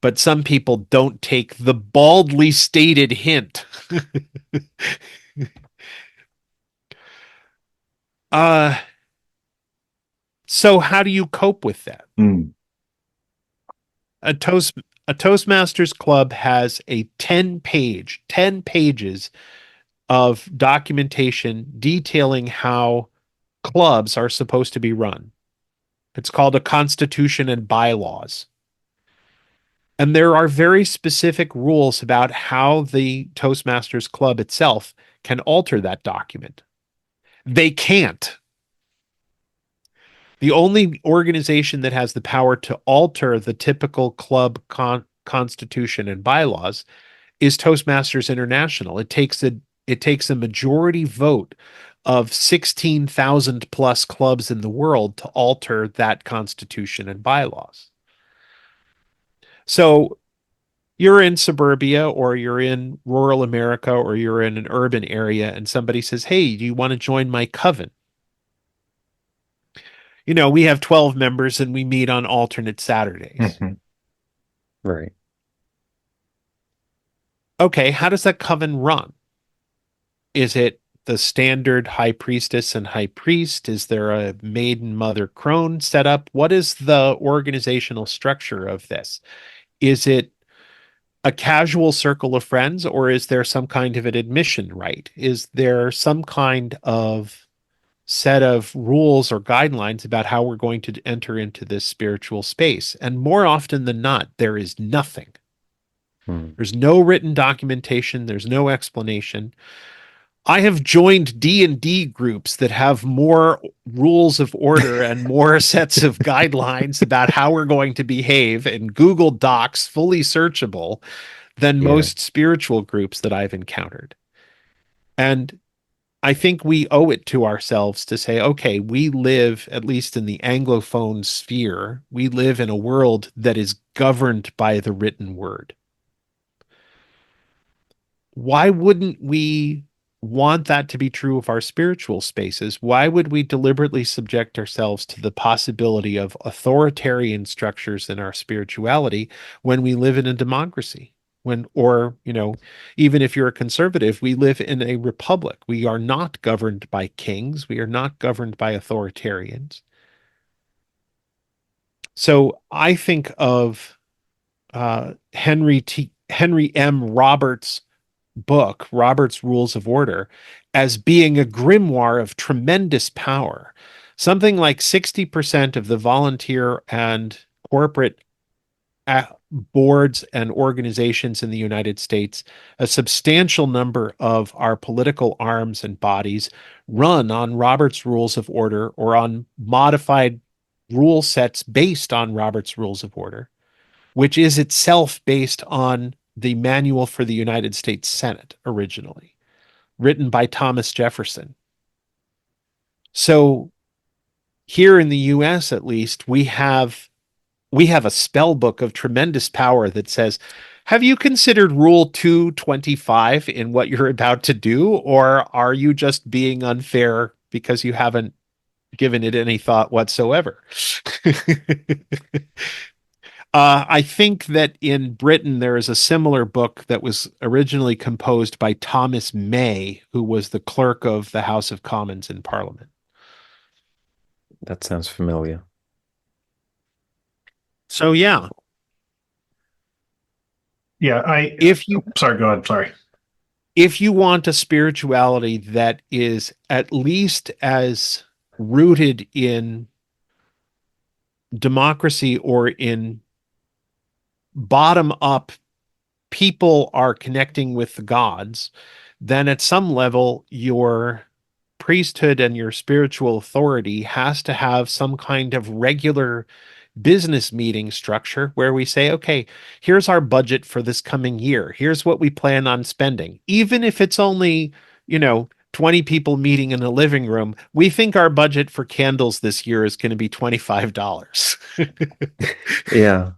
But some people don't take the baldly stated hint. So how do you cope with that? A Toastmasters club has a 10 pages of documentation detailing how clubs are supposed to be run. It's called a constitution and bylaws. And there are very specific rules about how the Toastmasters Club itself can alter that document. They can't. The only organization that has the power to alter the typical club constitution and bylaws is Toastmasters International. It takes a majority vote of 16,000 plus clubs in the world to alter that constitution and bylaws. So you're in suburbia, or you're in rural America, or you're in an urban area, and somebody says, "Hey, do you want to join my coven?" We have 12 members and we meet on alternate Saturdays. Right. Okay, how does that coven run? Is it the standard high priestess and high priest? Is there a maiden mother crone set up? What is the organizational structure of this? Is it a casual circle of friends, or is there some kind of an admission right? Is there some kind of set of rules or guidelines about how we're going to enter into this spiritual space? And more often than not, there is nothing. There's no written documentation. There's no explanation. I have joined D&D groups that have more rules of order and more sets of guidelines about how we're going to behave in Google Docs, fully searchable, than most spiritual groups that I've encountered. And I think we owe it to ourselves to say, okay, we live, at least in the Anglophone sphere, we live in a world that is governed by the written word. Why wouldn't we want that to be true of our spiritual spaces? Why would we deliberately subject ourselves to the possibility of authoritarian structures in our spirituality when we live in a democracy? Even if you're a conservative, we live in a republic. We are not governed by kings. We are not governed by authoritarians. So I think of Henry M. Roberts' book, Robert's Rules of Order, as being a grimoire of tremendous power. Something like 60% of the volunteer and corporate boards and organizations in the United States, a substantial number of our political arms and bodies run on Robert's Rules of Order, or on modified rule sets based on Robert's Rules of Order, which is itself based on the Manual for the United States Senate, originally written by Thomas Jefferson. So here in the US, at least, we have a spell book of tremendous power that says, have you considered Rule 225 in what you're about to do? Or are you just being unfair because you haven't given it any thought whatsoever? I think that in Britain, there is a similar book that was originally composed by Thomas May, who was the clerk of the House of Commons in Parliament. That sounds familiar. So, yeah. Yeah, sorry, go ahead. Sorry. If you want a spirituality that is at least as rooted in democracy, or in bottom up, people are connecting with the gods, then at some level your priesthood and your spiritual authority has to have some kind of regular business meeting structure where we say, okay, here's our budget for this coming year. Here's what we plan on spending. Even if it's only, 20 people meeting in a living room, we think our budget for candles this year is going to be $25. Yeah.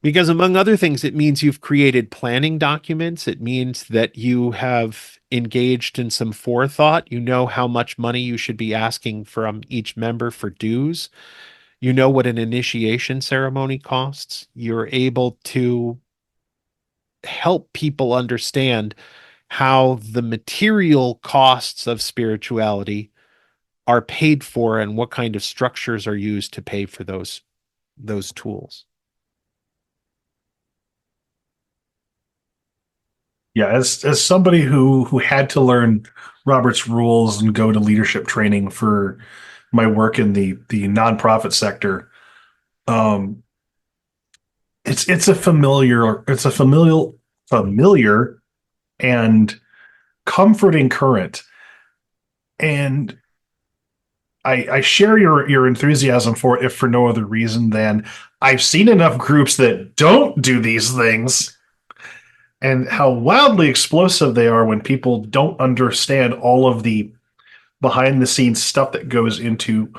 Because among other things, it means you've created planning documents. It means that you have engaged in some forethought. You know how much money you should be asking from each member for dues. You know what an initiation ceremony costs. You're able to help people understand how the material costs of spirituality are paid for and what kind of structures are used to pay for those those tools. Yeah, as somebody who had to learn Robert's rules and go to leadership training for my work in the nonprofit sector, um, it's a familiar and comforting current. And I share your enthusiasm for it, if for no other reason than I've seen enough groups that don't do these things and how wildly explosive they are when people don't understand all of the behind the scenes stuff that goes into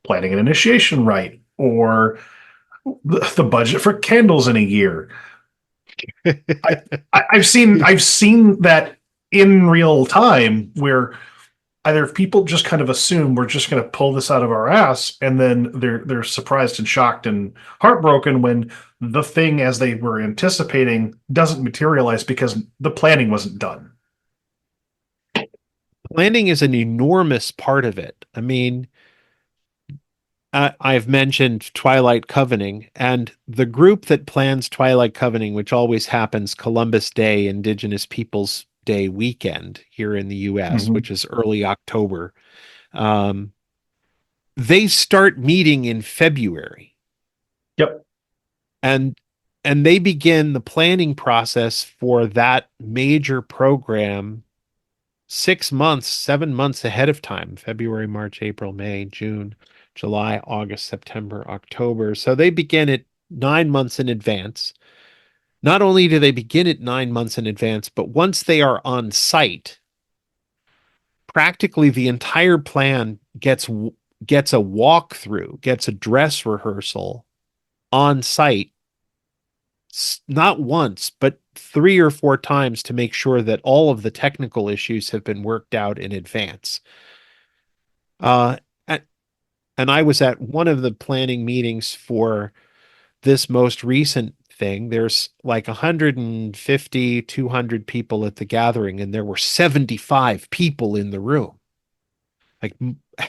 planning an initiation rite or the budget for candles in a year. I've seen that in real time where either people just kind of assume we're just going to pull this out of our ass, and then they're surprised and shocked and heartbroken when the thing as they were anticipating doesn't materialize because the planning wasn't done. Planning is an enormous part of it. I mean, I've mentioned Twilight Covening, and the group that plans Twilight Covening, which always happens Columbus Day, Indigenous Peoples Day weekend here in the US, which is early October. They start meeting in February. Yep. And they begin the planning process for that major program 6 months, 7 months ahead of time. February, March, April, May, June, July, August, September, October. So they begin it 9 months in advance. Not only do they begin it 9 months in advance, but once they are on site, practically the entire plan gets a walkthrough, gets a dress rehearsal on site, not once, but 3 or 4 times to make sure that all of the technical issues have been worked out in advance. And I was at one of the planning meetings for this most recent thing. There's like 150, 200 people at the gathering, and there were 75 people in the room. Like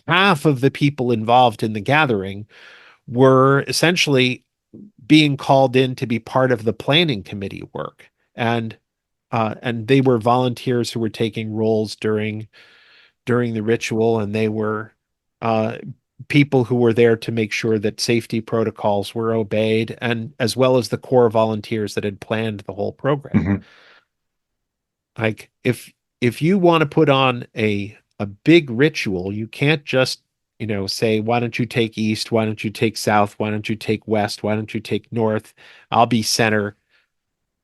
half of the people involved in the gathering were essentially being called in to be part of the planning committee work. And they were volunteers who were taking roles during the ritual, and they were people who were there to make sure that safety protocols were obeyed, and as well as the core volunteers that had planned the whole program. Like if you want to put on a big ritual, you can't just say, why don't you take east, why don't you take south, why don't you take west, why don't you take north, I'll be center.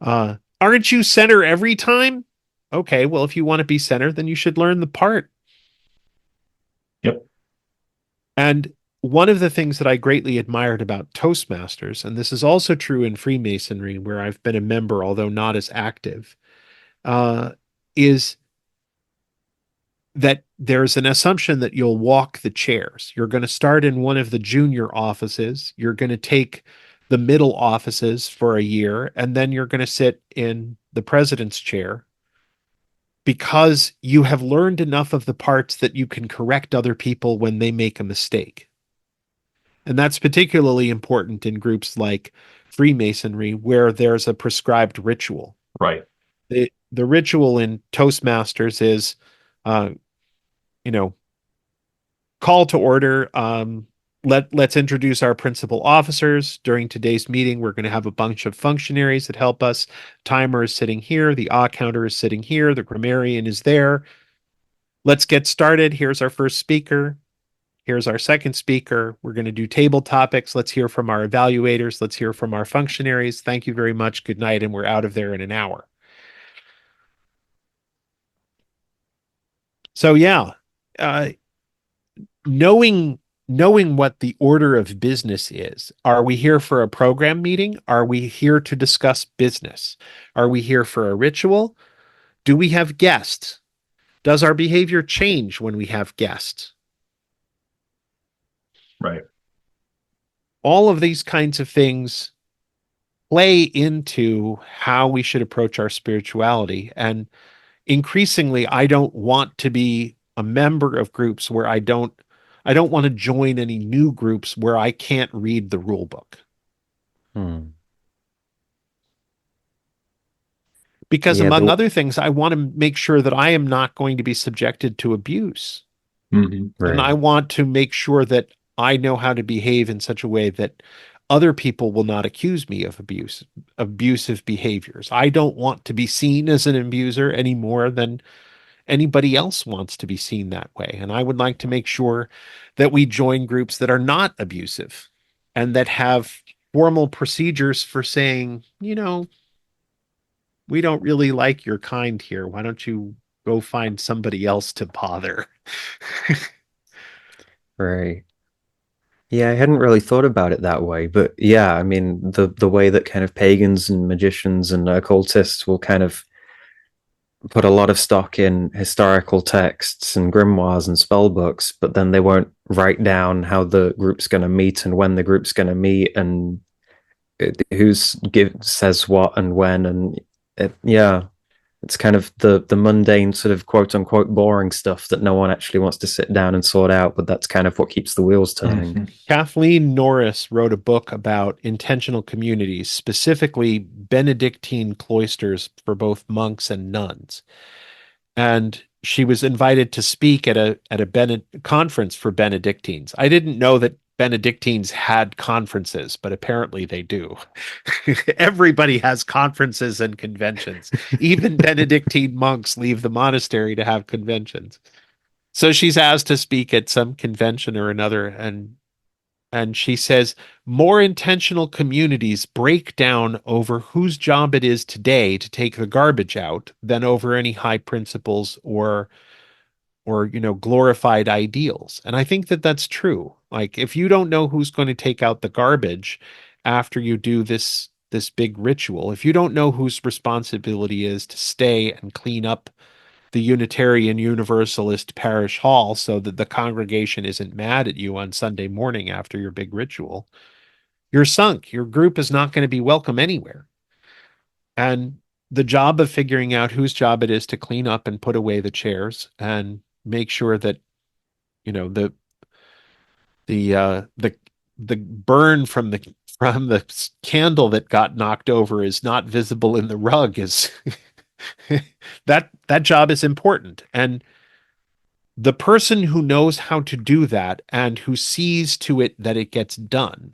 Aren't you center every time? Okay, well, if you want to be center, then you should learn the part. Yep. And one of the things that I greatly admired about Toastmasters, and this is also true in Freemasonry, where I've been a member, although not as active, is that there's an assumption that you'll walk the chairs. You're going to start in one of the junior offices. You're going to take the middle offices for a year, and then you're going to sit in the president's chair because you have learned enough of the parts that you can correct other people when they make a mistake. And that's particularly important in groups like Freemasonry, where there's a prescribed ritual. Right. The ritual in Toastmasters is, call to order. Let's introduce our principal officers. During today's meeting, we're going to have a bunch of functionaries that help us. Timer is sitting here. The counter is sitting here. The grammarian is there. Let's get started. Here's our first speaker. Here's our second speaker. We're going to do table topics. Let's hear from our evaluators. Let's hear from our functionaries. Thank you very much. Good night. And we're out of there in an hour. So yeah, knowing what the order of business is. Are we here for a program meeting? Are we here to discuss business? Are we here for a ritual? Do we have guests? Does our behavior change when we have guests? Right. All of these kinds of things play into how we should approach our spirituality. And increasingly, I don't want to be a member of groups where I don't I don't want to join any new groups where I can't read the rule book. Because among other things, I want to make sure that I am not going to be subjected to abuse. Mm-hmm. And I want to make sure that I know how to behave in such a way that other people will not accuse me of abusive behaviors. I don't want to be seen as an abuser any more than anybody else wants to be seen that way. And I would like to make sure that we join groups that are not abusive and that have formal procedures for saying, we don't really like your kind here. Why don't you go find somebody else to bother? Right. Yeah, I hadn't really thought about it that way, but yeah, I mean the way that kind of pagans and magicians and occultists will kind of put a lot of stock in historical texts and grimoires and spell books, but then they won't write down how the group's going to meet and when the group's going to meet and says what and when, and yeah, it's kind of the mundane sort of quote unquote boring stuff that no one actually wants to sit down and sort out, but that's kind of what keeps the wheels turning. Mm-hmm. Kathleen Norris wrote a book about intentional communities, specifically Benedictine cloisters for both monks and nuns. And she was invited to speak at a conference for Benedictines. I didn't know that Benedictines had conferences, but apparently they do. Everybody has conferences and conventions. Even Benedictine monks leave the monastery to have conventions. So she's asked to speak at some convention or another, and she says more intentional communities break down over whose job it is today to take the garbage out than over any high principles or glorified ideals. And I think that that's true. Like, if you don't know who's going to take out the garbage after you do this big ritual, if you don't know whose responsibility is to stay and clean up the Unitarian Universalist parish hall so that the congregation isn't mad at you on Sunday morning after your big ritual, you're sunk. Your group is not going to be welcome anywhere. And the job of figuring out whose job it is to clean up and put away the chairs and make sure that the burn from the candle that got knocked over is not visible in the rug is that job is important. And the person who knows how to do that and who sees to it that it gets done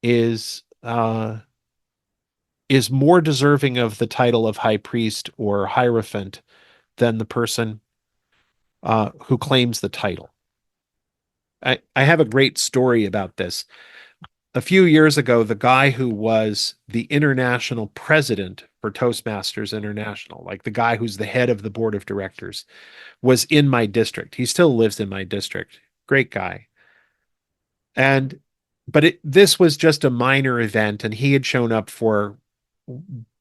is more deserving of the title of high priest or hierophant than the person who claims the title. I have a great story about this. A few years ago, the guy who was the international president for Toastmasters International, like the guy who's the head of the board of directors, was in my district. He still lives in my district. Great guy. But this was just a minor event, and he had shown up for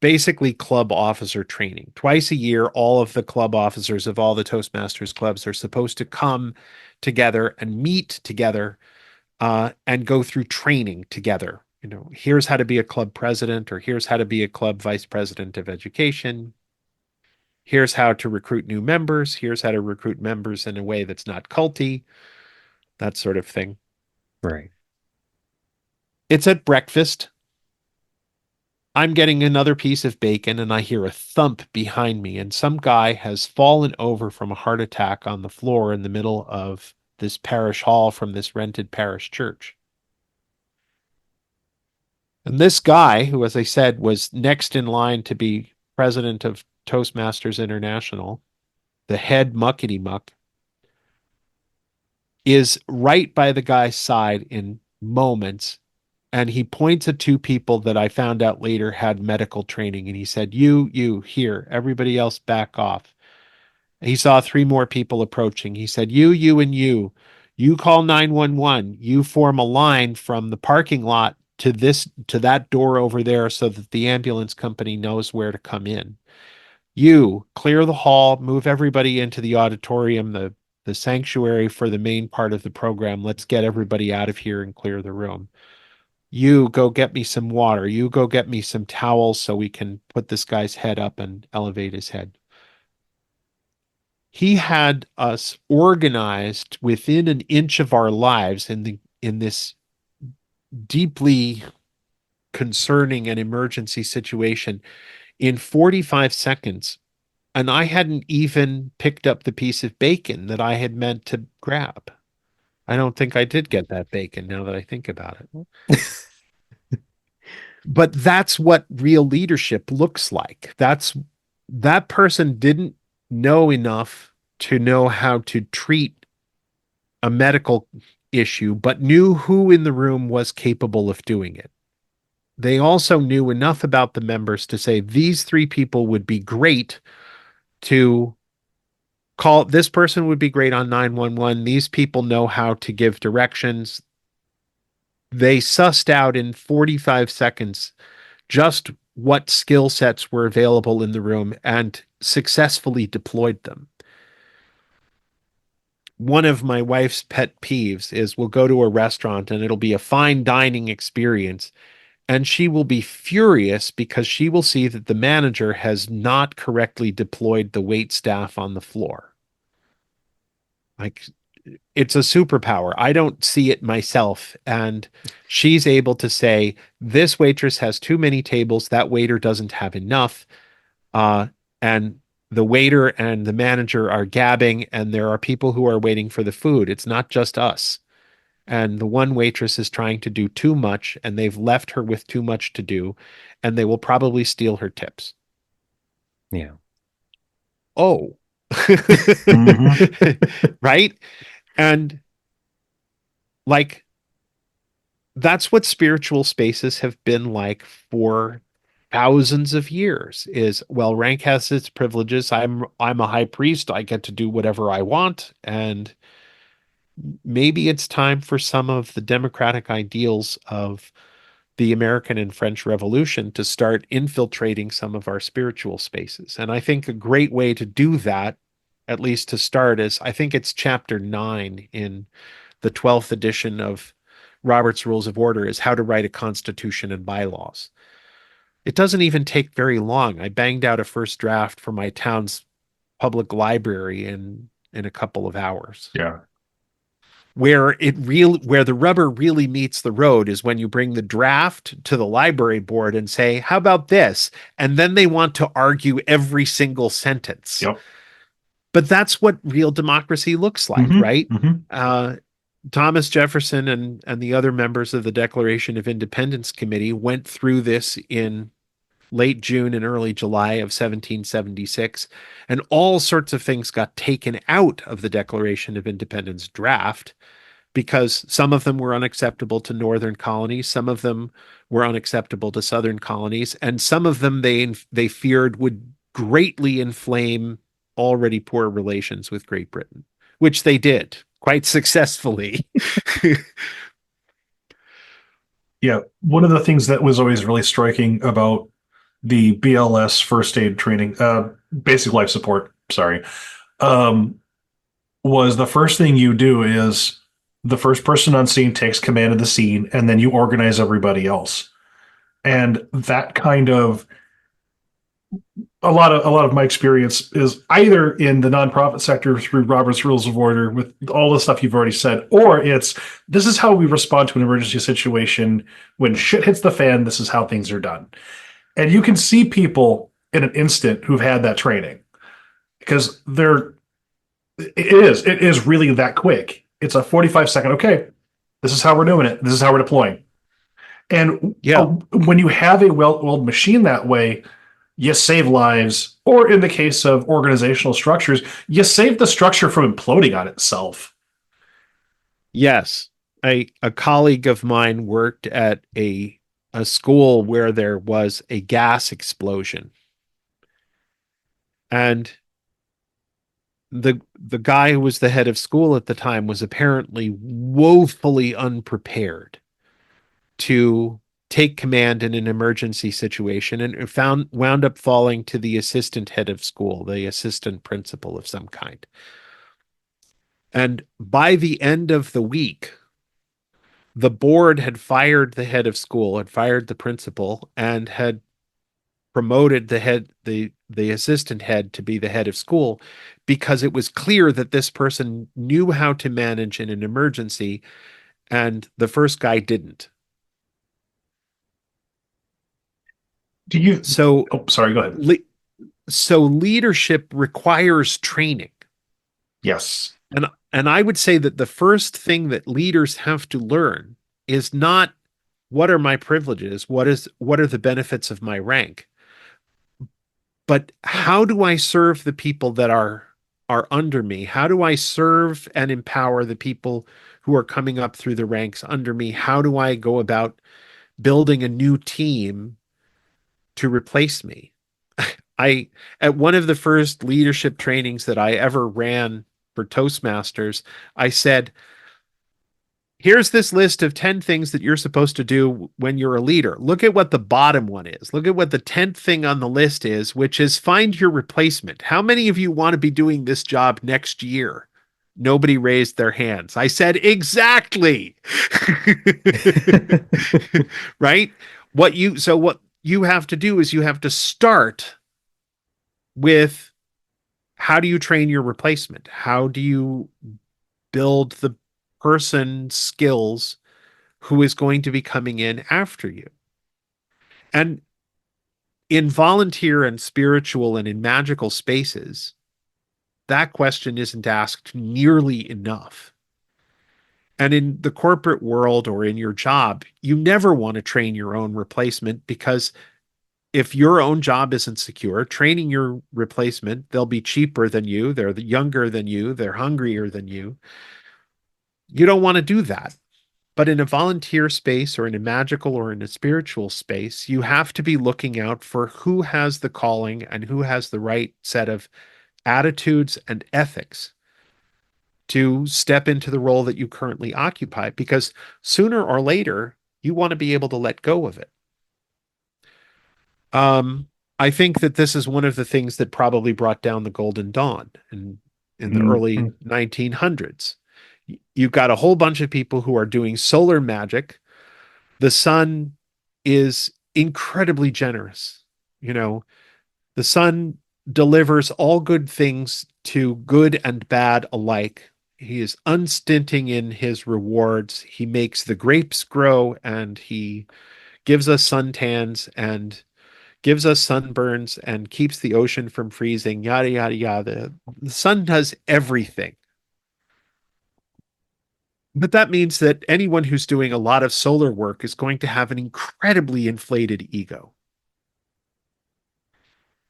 basically club officer training. Twice a year, all of the club officers of all the Toastmasters clubs are supposed to come together and meet together and go through training together. Here's how to be a club president, or here's how to be a club vice president of education. Here's how to recruit new members. Here's how to recruit members in a way that's not culty, that sort of thing. Right. It's at breakfast. I'm getting another piece of bacon, and I hear a thump behind me, and some guy has fallen over from a heart attack on the floor in the middle of this parish hall from this rented parish church. And this guy, who, as I said, was next in line to be president of Toastmasters International, the head muckety muck, is right by the guy's side in moments. And he points at two people that I found out later had medical training. And he said, you, here, everybody else back off. He saw three more people approaching. He said, you, and you call 911. You form a line from the parking lot to that door over there so that the ambulance company knows where to come in. You clear the hall, move everybody into the auditorium, the sanctuary for the main part of the program. Let's get everybody out of here and clear the room. You go get me some water. You go get me some towels so we can put this guy's head up and elevate his head. he had us organized within an inch of our lives in this deeply concerning and emergency situation in 45 seconds. And I hadn't even picked up the piece of bacon that I had meant to grab. I don't think I did get that bacon now that I think about it. But that's what real leadership looks like. That person didn't know enough to know how to treat a medical issue, but knew who in the room was capable of doing it. They also knew enough about the members to say these three people would be great to call. This person would be great on 911. These people know how to give directions. They sussed out in 45 seconds just what skill sets were available in the room and successfully deployed them. One of my wife's pet peeves is we'll go to a restaurant and it'll be a fine dining experience, and she will be furious because she will see that the manager has not correctly deployed the wait staff on the floor. Like, it's a superpower. I don't see it myself. And she's able to say, this waitress has too many tables. That waiter doesn't have enough. And the waiter and the manager are gabbing, and there are people who are waiting for the food. It's not just us. And the one waitress is trying to do too much, and they've left her with too much to do, and they will probably steal her tips. Yeah. Oh. Right? And like, that's what spiritual spaces have been like for thousands of years. Is, well, rank has its privileges. I'm a high priest. I get to do whatever I want. And maybe it's time for some of the democratic ideals of the American and French Revolution to start infiltrating some of our spiritual spaces. And I think a great way to do that, at least to start, is I think it's chapter 9 in the 12th edition of Robert's Rules of Order, is how to write a constitution and bylaws. It doesn't even take very long. I banged out a first draft for my town's public library in a couple of hours. Yeah. Where the rubber really meets the road is when you bring the draft to the library board and say, how about this? And then they want to argue every single sentence. Yep. But that's what real democracy looks like, right? Thomas Jefferson and the other members of the Declaration of Independence Committee went through this in late June and early July of 1776, and all sorts of things got taken out of the Declaration of Independence draft because some of them were unacceptable to northern colonies, some of them were unacceptable to southern colonies, and some of them they feared would greatly inflame already poor relations with Great Britain, which they did quite successfully. Yeah. One of the things that was always really striking about the BLS first aid training, basic life support, sorry, was the first thing you do is the first person on scene takes command of the scene, and then you organize everybody else. And that kind of, a lot of my experience is either in the nonprofit sector through Robert's Rules of Order with all the stuff you've already said, or it's, this is how we respond to an emergency situation. When shit hits the fan, this is how things are done. And you can see people in an instant who've had that training, because it is really that quick. It's a 45-second, okay, this is how we're doing it. This is how we're deploying. And when you have a well-oiled machine that way, you save lives, or in the case of organizational structures, you save the structure from imploding on itself. Yes. A colleague of mine worked at a school where there was a gas explosion. And the guy who was the head of school at the time was apparently woefully unprepared to take command in an emergency situation, and wound up falling to the assistant head of school, the assistant principal of some kind. And by the end of the week, the board had fired the head of school, had fired the principal, and had promoted the assistant head to be the head of school because it was clear that this person knew how to manage in an emergency and the first guy didn't. Do you? So, Oh, sorry. Go ahead. So leadership requires training. Yes. And I would say that the first thing that leaders have to learn is not what are my privileges, what are the benefits of my rank, but how do I serve the people that are under me? How do I serve and empower the people who are coming up through the ranks under me? How do I go about building a new team to replace me? At one of the first leadership trainings that I ever ran for Toastmasters, I said, here's this list of 10 things that you're supposed to do when you're a leader. Look at what the bottom one is. Look at what the 10th thing on the list is, which is find your replacement. How many of you want to be doing this job next year? Nobody raised their hands. I said, exactly. Right? What you have to do is you have to start with how do you train your replacement? How do you build the person skills who is going to be coming in after you? And in volunteer and spiritual and in magical spaces, that question isn't asked nearly enough. And in the corporate world or in your job, you never want to train your own replacement because if your own job isn't secure, training your replacement, they'll be cheaper than you, they're younger than you, they're hungrier than you. You don't want to do that. But in a volunteer space or in a magical or in a spiritual space, you have to be looking out for who has the calling and who has the right set of attitudes and ethics to step into the role that you currently occupy, because sooner or later, you want to be able to let go of it. I think that this is one of the things that probably brought down the Golden Dawn in the early 1900s. You've got a whole bunch of people who are doing solar magic. The sun is incredibly generous. You know, the sun delivers all good things to good and bad alike. He is unstinting in his rewards. He makes the grapes grow and he gives us suntans and gives us sunburns and keeps the ocean from freezing, yada, yada, yada. The sun does everything. But that means that anyone who's doing a lot of solar work is going to have an incredibly inflated ego.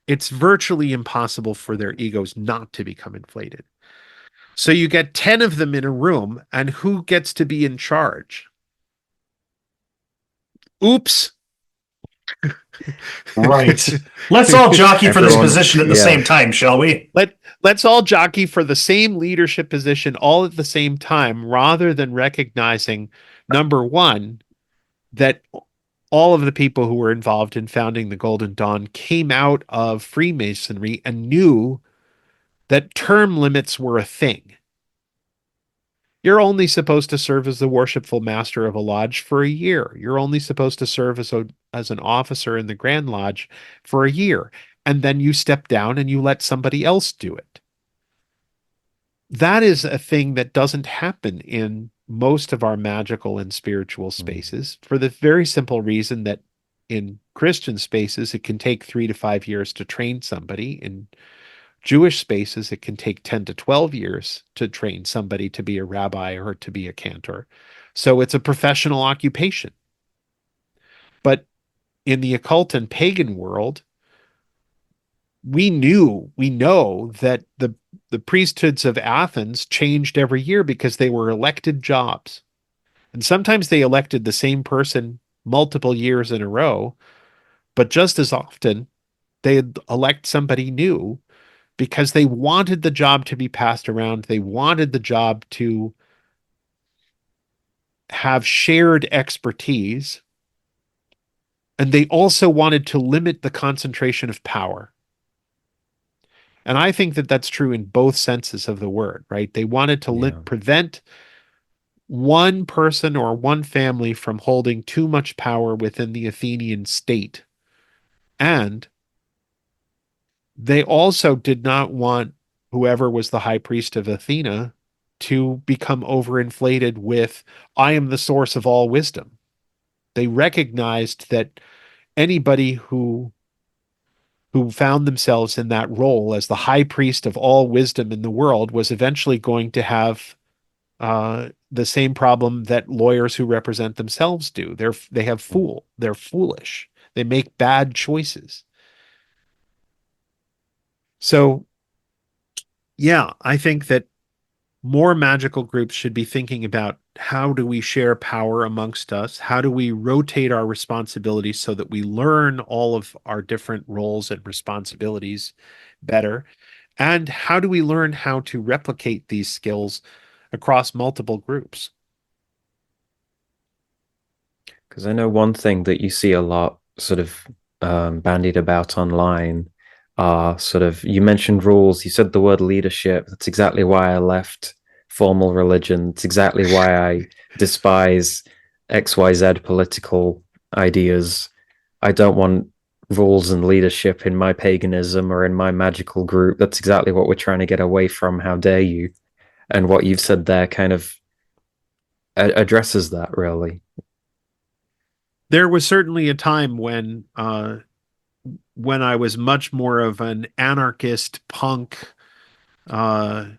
It's virtually impossible for their egos not to become inflated. So you get 10 of them in a room, and who gets to be in charge? Oops. Right. Let's all jockey for this position at the same time, shall we? Let's all jockey for the same leadership position all at the same time, rather than recognizing, number one, that all of the people who were involved in founding the Golden Dawn came out of Freemasonry and knew that term limits were a thing. You're only supposed to serve as the worshipful master of a lodge for a year. You're only supposed to serve as an officer in the Grand Lodge for a year. And then you step down and you let somebody else do it. That is a thing that doesn't happen in most of our magical and spiritual spaces, for the very simple reason that in Christian spaces, it can take 3 to 5 years to train somebody. In Jewish spaces, it can take 10 to 12 years to train somebody to be a rabbi or to be a cantor. So it's a professional occupation. But in the occult and pagan world, we know that the priesthoods of Athens changed every year because they were elected jobs. And sometimes they elected the same person multiple years in a row, but just as often they'd elect somebody new because they wanted the job to be passed around. They wanted the job to have shared expertise. And they also wanted to limit the concentration of power. And I think that that's true in both senses of the word, right? They wanted to prevent one person or one family from holding too much power within the Athenian state. And They also did not want whoever was the high priest of Athena to become overinflated with, I am the source of all wisdom. They recognized that anybody who found themselves in that role as the high priest of all wisdom in the world was eventually going to have the same problem that lawyers who represent themselves do. They're foolish. They make bad choices. So, yeah, I think that more magical groups should be thinking about how do we share power amongst us? How do we rotate our responsibilities so that we learn all of our different roles and responsibilities better? And how do we learn how to replicate these skills across multiple groups? Because I know one thing that you see a lot sort of bandied about online are sort of, you mentioned rules, you said the word leadership. That's exactly why I left formal religion. It's exactly why I despise XYZ political ideas. I don't want rules and leadership in my paganism or in my magical group. That's exactly what we're trying to get away from. How dare you? And what you've said there kind of addresses that, really. There was certainly a time when I was much more of an anarchist punk. I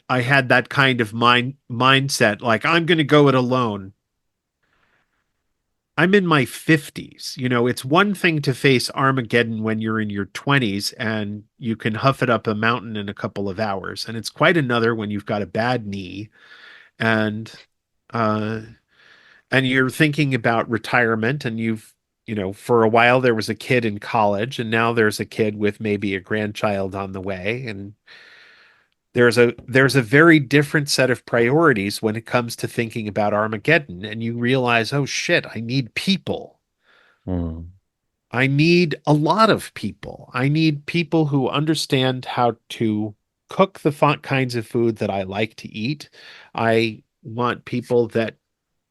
had that kind of mindset, like I'm going to go it alone. I'm in my 50s. You know, it's one thing to face Armageddon when you're in your 20s and you can huff it up a mountain in a couple of hours, and it's quite another when you've got a bad knee and uh and you're thinking about retirement, and for a while there was a kid in college, and now there's a kid with maybe a grandchild on the way, and there's a very different set of priorities when it comes to thinking about Armageddon, and you realize, oh shit, I need people. Mm. I need a lot of people. I need people who understand how to cook the kinds of food that I like to eat. I want people that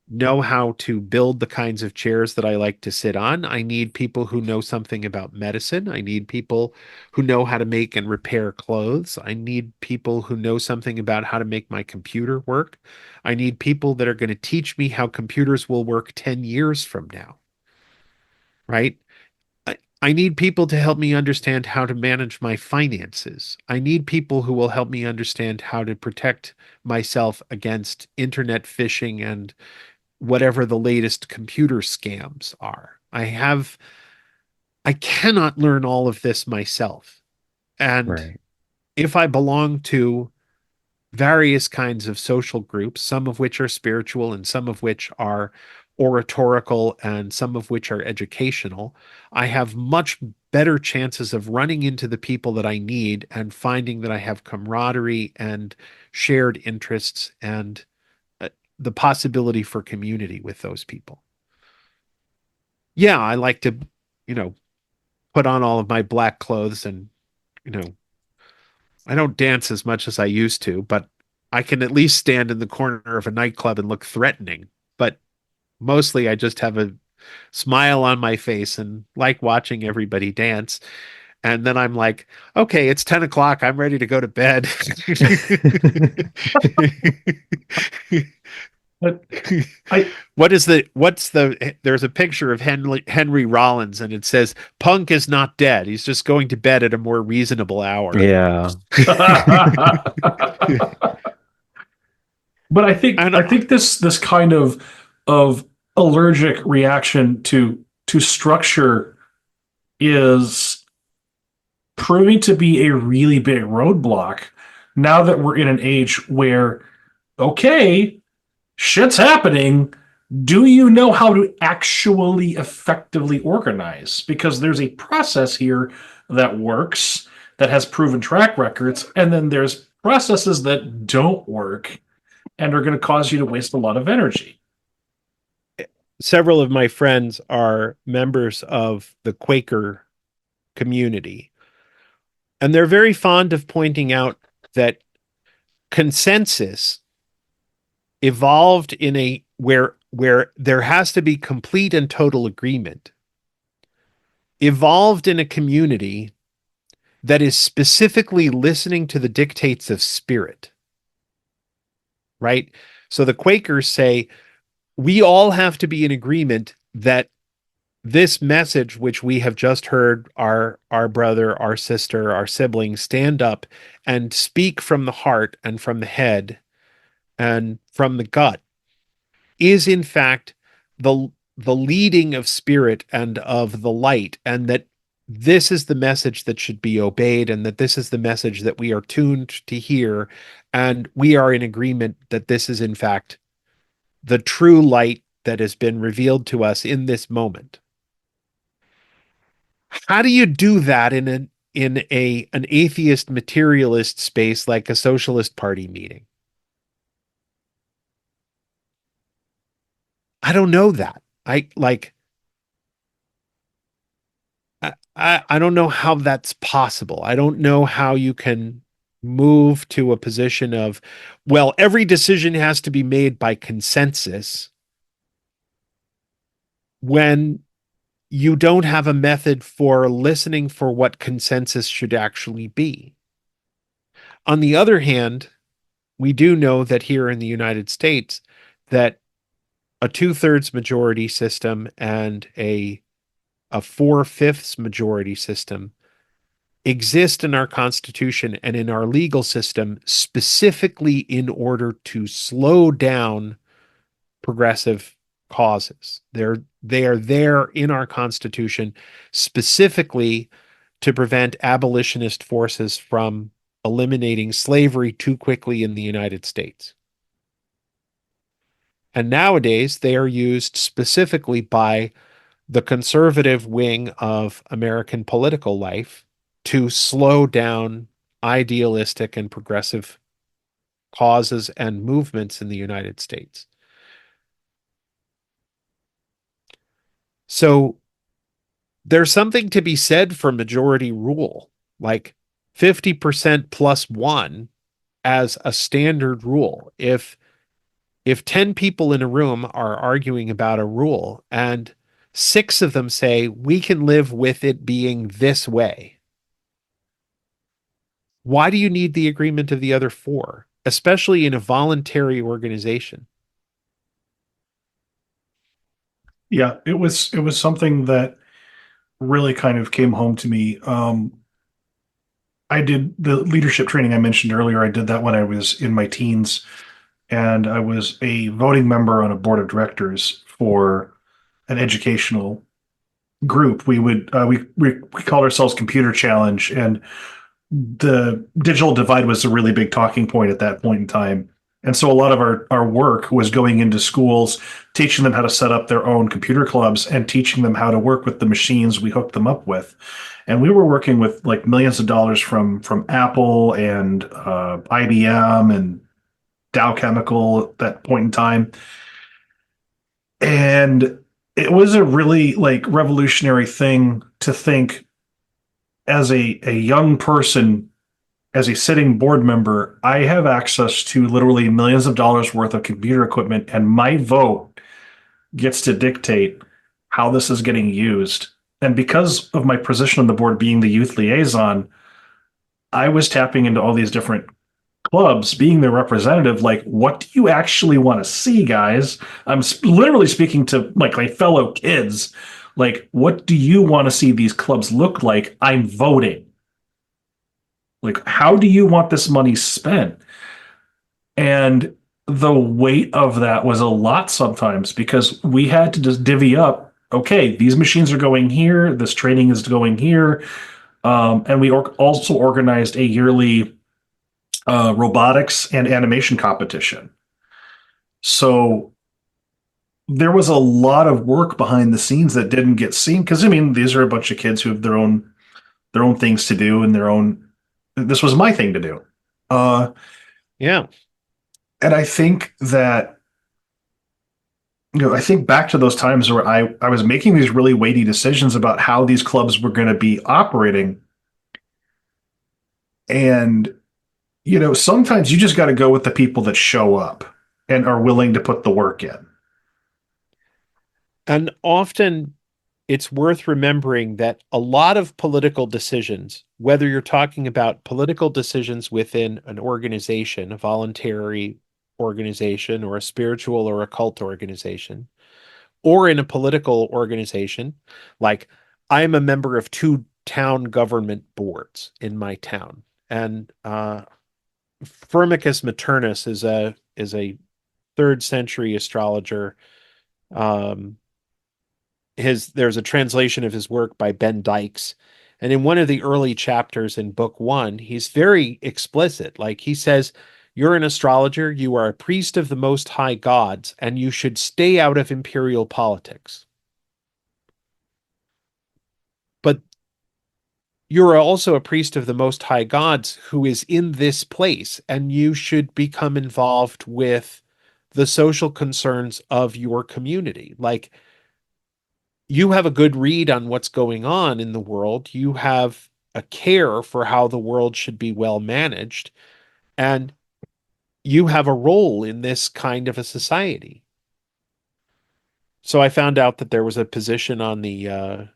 know how to build the kinds of chairs that I like to sit on. I need people who know something about medicine. I need people who know how to make and repair clothes. I need people who know something about how to make my computer work. I need people that are going to teach me how computers will work 10 years from now, right? I need people to help me understand how to manage my finances. I need people who will help me understand how to protect myself against internet phishing and whatever the latest computer scams are. I cannot learn all of this myself. And Right. if I belong to various kinds of social groups, some of which are spiritual and some of which are oratorical and some of which are educational, I have much better chances of running into the people that I need and finding that I have camaraderie and shared interests and the possibility for community with those people. Yeah, I like to, you know, put on all of my black clothes and, you know, I don't dance as much as I used to, but I can at least stand in the corner of a nightclub and look threatening. But mostly I just have a smile on my face and like watching everybody dance. And then I'm like, okay, it's 10 o'clock. I'm ready to go to bed. But I there's a picture of Henry Rollins, and it says, Punk is not dead. He's just going to bed at a more reasonable hour. Yeah. But I think this kind of allergic reaction to structure is proving to be a really big roadblock now that we're in an age where, okay, shit's happening. Do you know how to actually effectively organize? Because there's a process here that works, that has proven track records, and then there's processes that don't work and are going to cause you to waste a lot of energy. Several of my friends are members of the Quaker community, and they're very fond of pointing out that consensus evolved in a where there has to be complete and total agreement, evolved in a community that is specifically listening to the dictates of spirit, right? So the Quakers say, we all have to be in agreement that this message, which we have just heard our brother, our sister, our sibling stand up and speak from the heart and from the head and from the gut, is in fact the leading of spirit and of the light, and that this is the message that should be obeyed, and that this is the message that we are tuned to hear, and we are in agreement that this is in fact the true light that has been revealed to us in this moment. How do you do that in an atheist materialist space like a socialist party meeting? I don't know that. I don't know how that's possible. I don't know how you can move to a position of, well, every decision has to be made by consensus when you don't have a method for listening for what consensus should actually be. On the other hand, we do know that here in the United States, that a 2/3 majority system and a 4/5 majority system exist in our Constitution and in our legal system specifically in order to slow down progressive causes. They are there in our Constitution specifically to prevent abolitionist forces from eliminating slavery too quickly in the United States. And nowadays, they are used specifically by the conservative wing of American political life to slow down idealistic and progressive causes and movements in the United States. So there's something to be said for majority rule, like 50% plus one as a standard rule. If 10 people in a room are arguing about a rule and 6 of them say, we can live with it being this way, why do you need the agreement of the other 4, especially in a voluntary organization? Yeah, it was something that really kind of came home to me. I did the leadership training I mentioned earlier. I did that when I was in my teens, and I was a voting member on a board of directors for an educational group. We called ourselves Computer Challenge, and the digital divide was a really big talking point at that point in time. And so a lot of our work was going into schools, teaching them how to set up their own computer clubs and teaching them how to work with the machines we hooked them up with. And we were working with like millions of dollars from Apple and IBM and Dow Chemical at that point in time. And it was a really like revolutionary thing to think as a young person, as a sitting board member, I have access to literally millions of dollars worth of computer equipment, and my vote gets to dictate how this is getting used. And because of my position on the board being the youth liaison, I was tapping into all these different clubs, being their representative. Like, what do you actually want to see, guys? I'm literally speaking to like my fellow kids. Like, what do you want to see these clubs look like? I'm voting. Like, how do you want this money spent? And the weight of that was a lot sometimes, because we had to just divvy up, okay, these machines are going here, this training is going here. And we also organized a yearly robotics and animation competition. So there was a lot of work behind the scenes that didn't get seen, because I mean, these are a bunch of kids who have their own things to do, and this was my thing to do. Yeah. And I think that, I think back to those times where I was making these really weighty decisions about how these clubs were going to be operating. And, sometimes you just got to go with the people that show up and are willing to put the work in. And often it's worth remembering that a lot of political decisions, whether you're talking about political decisions within an organization, a voluntary organization, or a spiritual or occult organization, or in a political organization, like I'm a member of 2 town government boards in my town, and Firmicus Maternus is a 3rd century astrologer. There's a translation of his work by Ben Dykes, and in one of the early chapters in book 1, he's very explicit. Like he says, you're an astrologer, you are a priest of the most high gods, and you should stay out of imperial politics. But you're also a priest of the most high gods who is in this place, and you should become involved with the social concerns of your community. Like, you have a good read on what's going on in the world. You have a care for how the world should be well managed, and you have a role in this kind of a society. So I found out that there was a position on the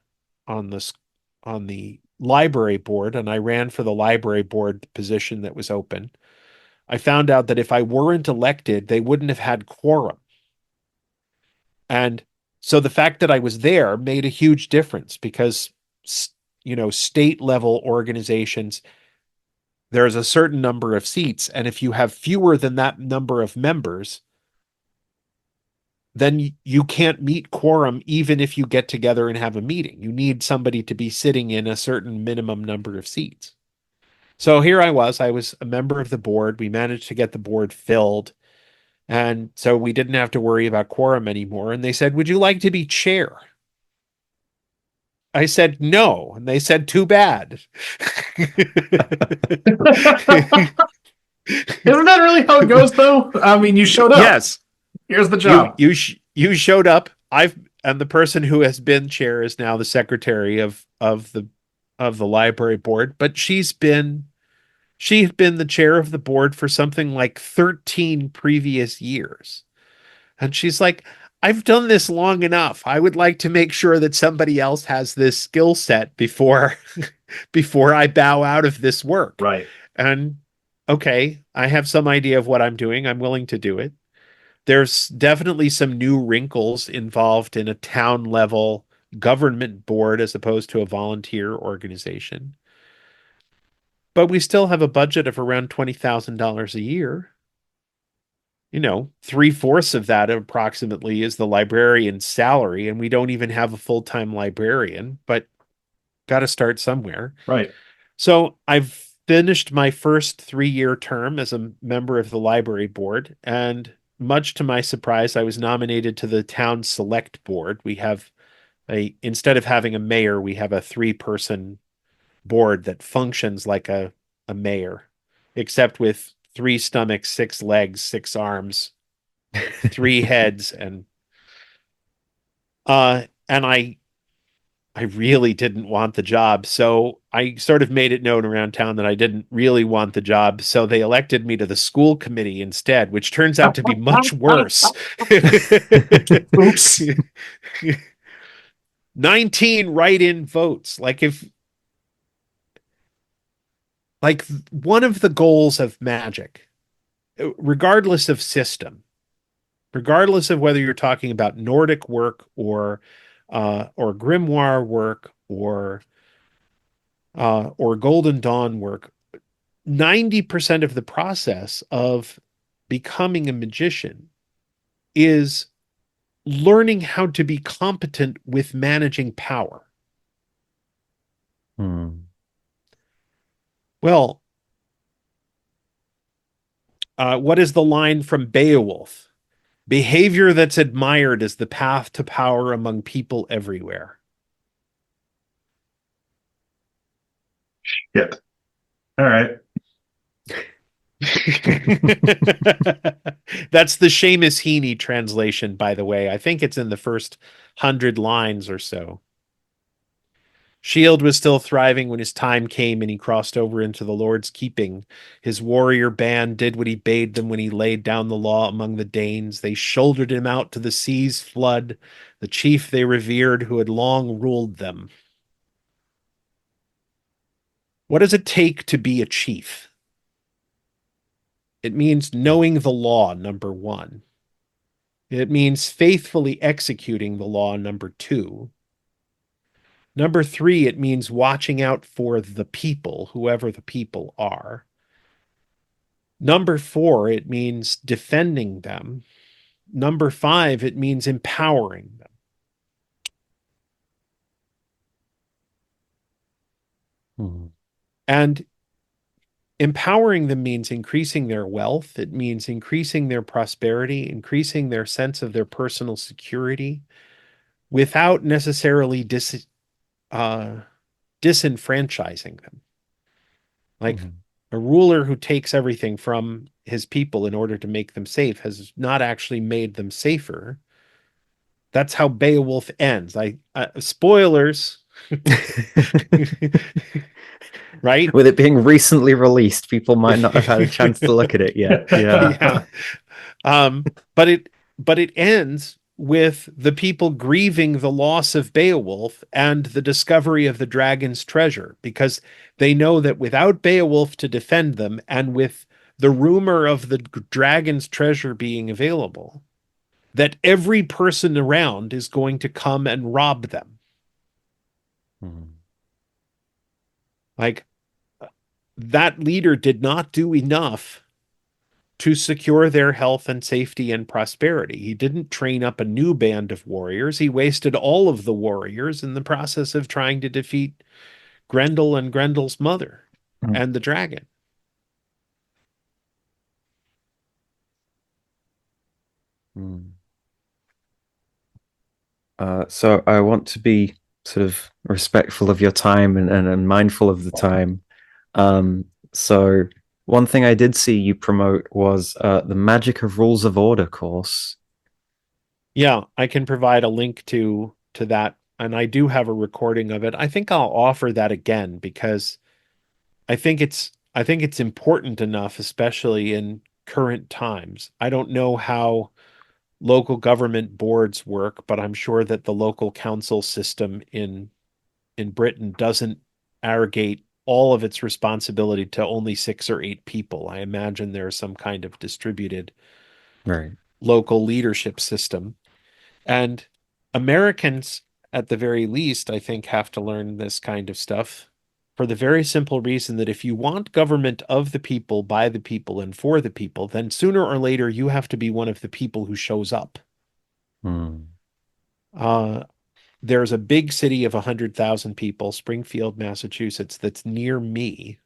library board, and I ran for the library board position that was open. I found out that if I weren't elected, they wouldn't have had quorum. And so the fact that I was there made a huge difference because, state level organizations, there's a certain number of seats. And if you have fewer than that number of members, then you can't meet quorum even if you get together and have a meeting. You need somebody to be sitting in a certain minimum number of seats. So here I was a member of the board. We managed to get the board filled. And so we didn't have to worry about quorum anymore. And they said, would you like to be chair? I said, no. And they said, too bad. Isn't that really how it goes, though? I mean, you showed up. Yes. Here's the job. You showed up. And the person who has been chair is now the secretary of the library board. But she's been the chair of the board for something like 13 previous years. And she's like, I've done this long enough. I would like to make sure that somebody else has this skill set before I bow out of this work. Right. And okay, I have some idea of what I'm doing. I'm willing to do it. There's definitely some new wrinkles involved in a town level government board as opposed to a volunteer organization. But we still have a budget of around $20,000 a year. 3/4 of that approximately is the librarian's salary, and we don't even have a full-time librarian, but got to start somewhere. Right. So I've finished my first 3-year term as a member of the library board, and much to my surprise, I was nominated to the town select board. We have instead of having a mayor, we have a 3-person board that functions like a mayor, except with 3 stomachs, 6 legs, 6 arms, 3 heads, and I really didn't want the job. So I sort of made it known around town that I didn't really want the job. So they elected me to the school committee instead, which turns out to be much worse. Oops. 19 write-in votes. Like one of the goals of magic, regardless of system, regardless of whether you're talking about Nordic work or grimoire work or Golden Dawn work, 90% of the process of becoming a magician is learning how to be competent with managing power. Well, what is the line from Beowulf? Behavior that's admired is the path to power among people everywhere. Shit. All right. That's the Seamus Heaney translation, by the way. I think it's in the first 100 lines or so. Shield was still thriving when his time came and he crossed over into the Lord's keeping. His warrior band did what he bade them when he laid down the law among the Danes. They shouldered him out to the sea's flood, the chief they revered who had long ruled them. What does it take to be a chief? It means knowing the law, number one. It means faithfully executing the law, number two. Number three, it means watching out for the people, whoever the people are. Number four, it means defending them. Number five, it means empowering them. And empowering them means increasing their wealth. It means increasing their prosperity, increasing their sense of their personal security without necessarily disenfranchising them. Like a ruler who takes everything from his people in order to make them safe has not actually made them safer. That's how Beowulf ends. Spoilers. Right? With it being recently released, people might not have had a chance to look at it yet. Yeah. But it ends with the people grieving the loss of Beowulf and the discovery of the dragon's treasure, because they know that without Beowulf to defend them, and with the rumor of the dragon's treasure being available, that every person around is going to come and rob them. Like, that leader did not do enough to secure their health and safety and prosperity. He didn't train up a new band of warriors. He wasted all of the warriors in the process of trying to defeat Grendel and Grendel's mother and the dragon. So I want to be sort of respectful of your time and mindful of the time. So one thing I did see you promote was the Magic of Rules of Order course. Yeah, I can provide a link to that, and I do have a recording of it. I think I'll offer that again because I think it's important enough, especially in current times. I don't know how local government boards work, but I'm sure that the local council system in Britain doesn't arrogate all of its responsibility to only 6 or 8 people. I imagine there's some kind of distributed local leadership system. And Americans, at the very least, I think, have to learn this kind of stuff for the very simple reason that if you want government of the people, by the people, and for the people, then sooner or later you have to be one of the people who shows up. There's a big city of 100,000 people, Springfield, Massachusetts, that's near me.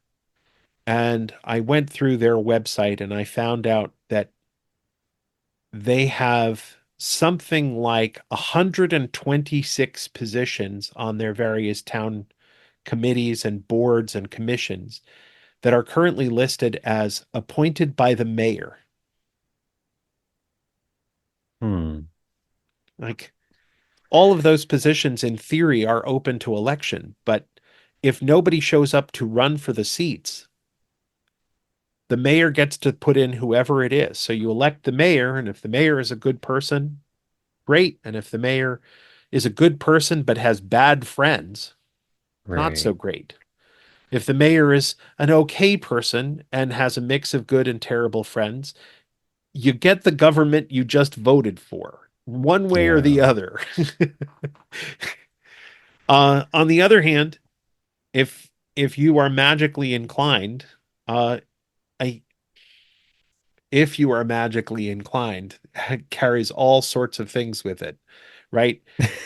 And I went through their website and I found out that they have something like 126 positions on their various town committees and boards and commissions that are currently listed as appointed by the mayor. Like, all of those positions in theory are open to election, but if nobody shows up to run for the seats, the mayor gets to put in whoever it is. So you elect the mayor, and if the mayor is a good person, great. And if the mayor is a good person but has bad friends, not so great. If the mayor is an okay person and has a mix of good and terrible friends, you get the government you just voted for, one way or the other. On the other hand, if you are magically inclined, if you are magically inclined, carries all sorts of things with it, right?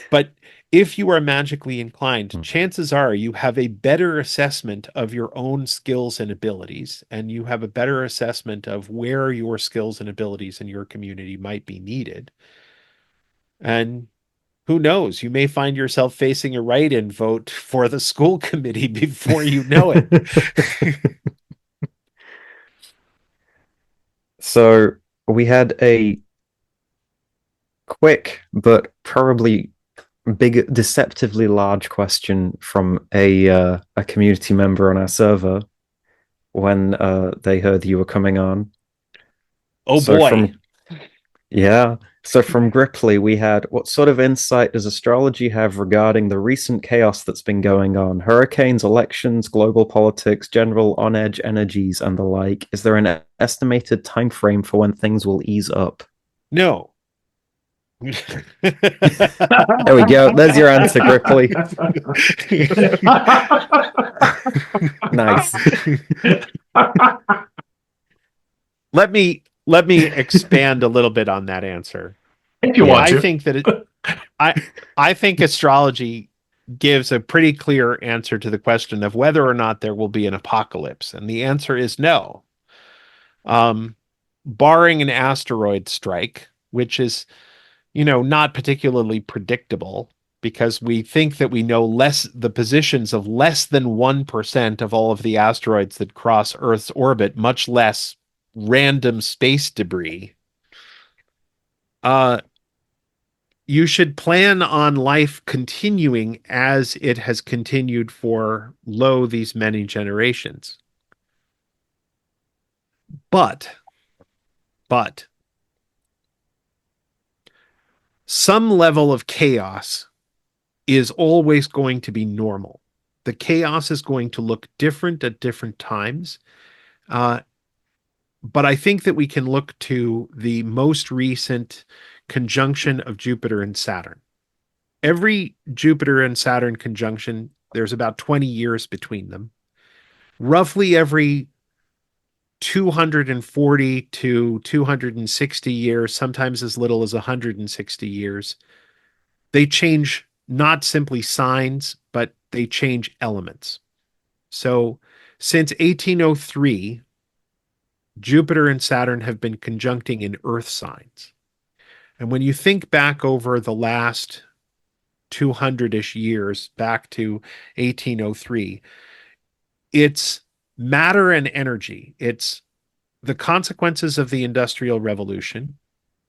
But if you are magically inclined, chances are you have a better assessment of your own skills and abilities, and you have a better assessment of where your skills and abilities in your community might be needed. And who knows, you may find yourself facing a write-in vote for the school committee before you know it. So we had a quick but probably big, deceptively large question from a community member on our server when they heard you were coming on. Oh So boy. from Gripley, we had, what sort of insight does astrology have regarding the recent chaos that's been going on? Hurricanes, elections, global politics, general on-edge energies, and the like. Is there an estimated time frame for when things will ease up? No. There we go. There's your answer, Gripley. Nice. Let me expand a little bit on that answer. If you want to. I think that I think astrology gives a pretty clear answer to the question of whether or not there will be an apocalypse, and the answer is no. Barring an asteroid strike, which is, not particularly predictable, because we think that we know the positions of less than 1% of all of the asteroids that cross Earth's orbit, much less random space debris. You should plan on life continuing as it has continued for these many generations. But some level of chaos is always going to be normal. The chaos is going to look different at different times. But I think that we can look to the most recent conjunction of Jupiter and Saturn. Every Jupiter and Saturn conjunction, there's about 20 years between them. Roughly every 240 to 260 years, sometimes as little as 160 years, they change not simply signs, but they change elements. So since 1803, Jupiter and Saturn have been conjuncting in Earth signs. And when you think back over the last 200-ish years, back to 1803, it's matter and energy. It's the consequences of the Industrial Revolution.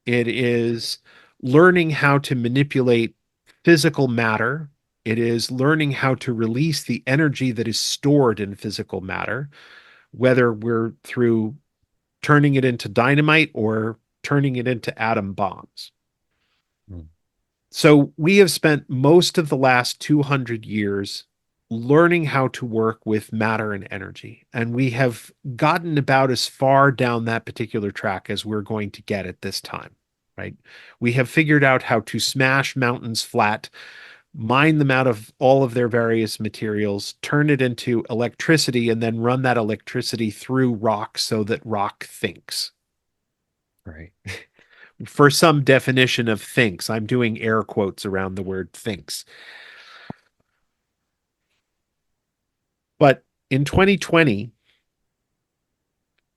It is learning how to manipulate physical matter. It is learning how to release the energy that is stored in physical matter, whether we're through turning it into dynamite or turning it into atom bombs. So we have spent most of the last 200 years learning how to work with matter and energy. And we have gotten about as far down that particular track as we're going to get at this time, right? We have figured out how to smash mountains flat, mine them out of all of their various materials, turn it into electricity, and then run that electricity through rock so that rock thinks. Right. For some definition of thinks, I'm doing air quotes around the word thinks. But in 2020,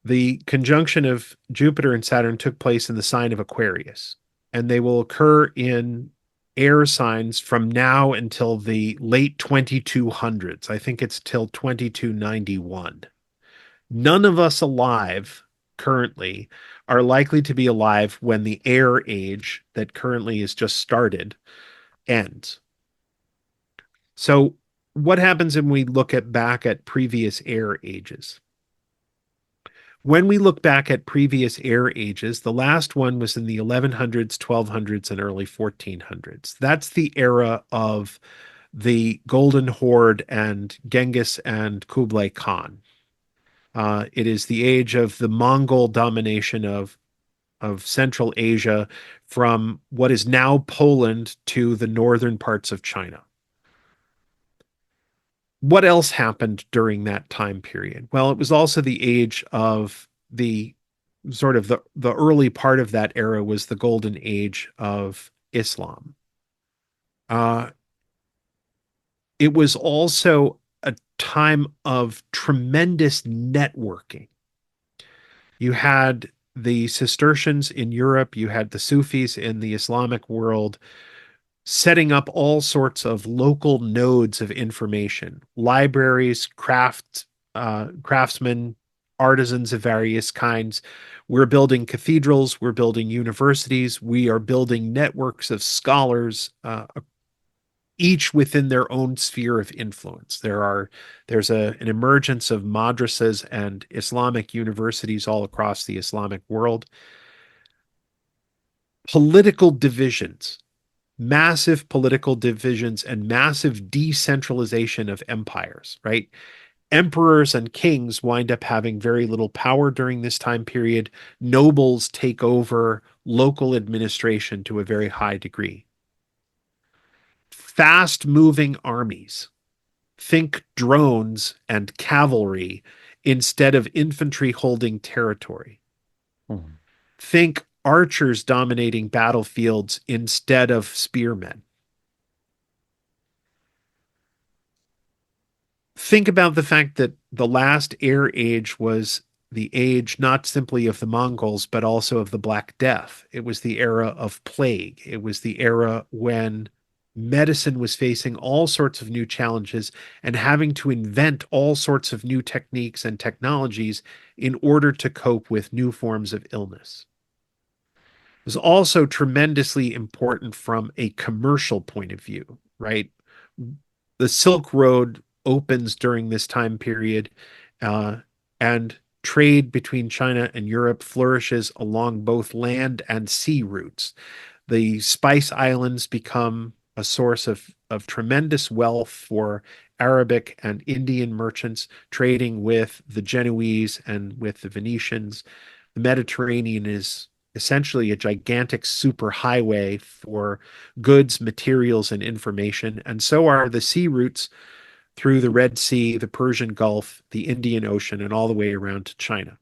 the conjunction of Jupiter and Saturn took place in the sign of Aquarius, and they will occur in air signs from now until the late 2200s. I think it's till 2291. None of us alive currently are likely to be alive when the air age that currently is just started ends. So what happens when we look back at previous air ages? When we look back at previous air ages, the last one was in the 1100s, 1200s, and early 1400s. That's the era of the Golden Horde and Genghis and Kublai Khan. It is the age of the Mongol domination of Central Asia from what is now Poland to the northern parts of China. What else happened during that time period? Well, it was also the age of the sort of the early part of that era was the golden age of Islam. It was also a time of tremendous networking. You had the Cistercians in Europe, you had the Sufis in the Islamic world, setting up all sorts of local nodes of information, libraries, craftsmen, artisans of various kinds. We're building cathedrals, we're building universities, we are building networks of scholars each within their own sphere of influence. There's an emergence of madrasas and Islamic universities all across the Islamic world. Political divisions, massive political divisions, and massive decentralization of empires, right? Emperors and kings wind up having very little power during this time period. Nobles take over local administration to a very high degree. Fast moving armies. Think drones and cavalry instead of infantry holding territory. Think archers dominating battlefields instead of spearmen. Think about the fact that the last air age was the age not simply of the Mongols, but also of the Black Death. It was the era of plague. It was the era when medicine was facing all sorts of new challenges and having to invent all sorts of new techniques and technologies in order to cope with new forms of illness. It was also tremendously important from a commercial point of view, right? The Silk Road opens during this time period, and trade between China and Europe flourishes along both land and sea routes. The Spice Islands become a source of tremendous wealth for Arabic and Indian merchants trading with the Genoese and with the Venetians. The Mediterranean is essentially a gigantic superhighway for goods, materials, and information. And so are the sea routes through the Red Sea, the Persian Gulf, the Indian Ocean, and all the way around to China.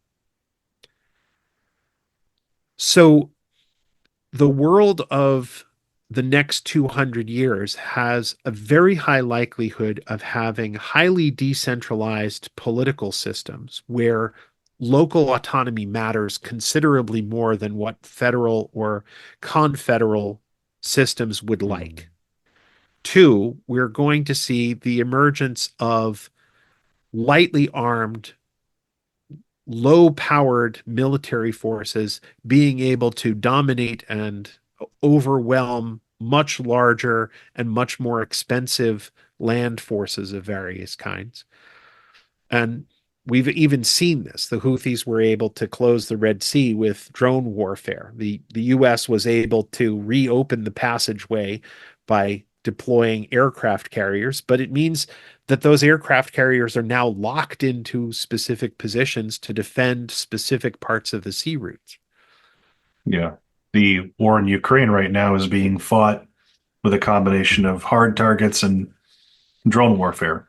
So the world of the next 200 years has a very high likelihood of having highly decentralized political systems where local autonomy matters considerably more than what federal or confederal systems would like. Two, we're going to see the emergence of lightly armed, low-powered military forces being able to dominate and overwhelm much larger and much more expensive land forces of various kinds. And we've even seen this. The Houthis were able to close the Red Sea with drone warfare. The US was able to reopen the passageway by deploying aircraft carriers, but it means that those aircraft carriers are now locked into specific positions to defend specific parts of the sea routes. Yeah. The war in Ukraine right now is being fought with a combination of hard targets and drone warfare.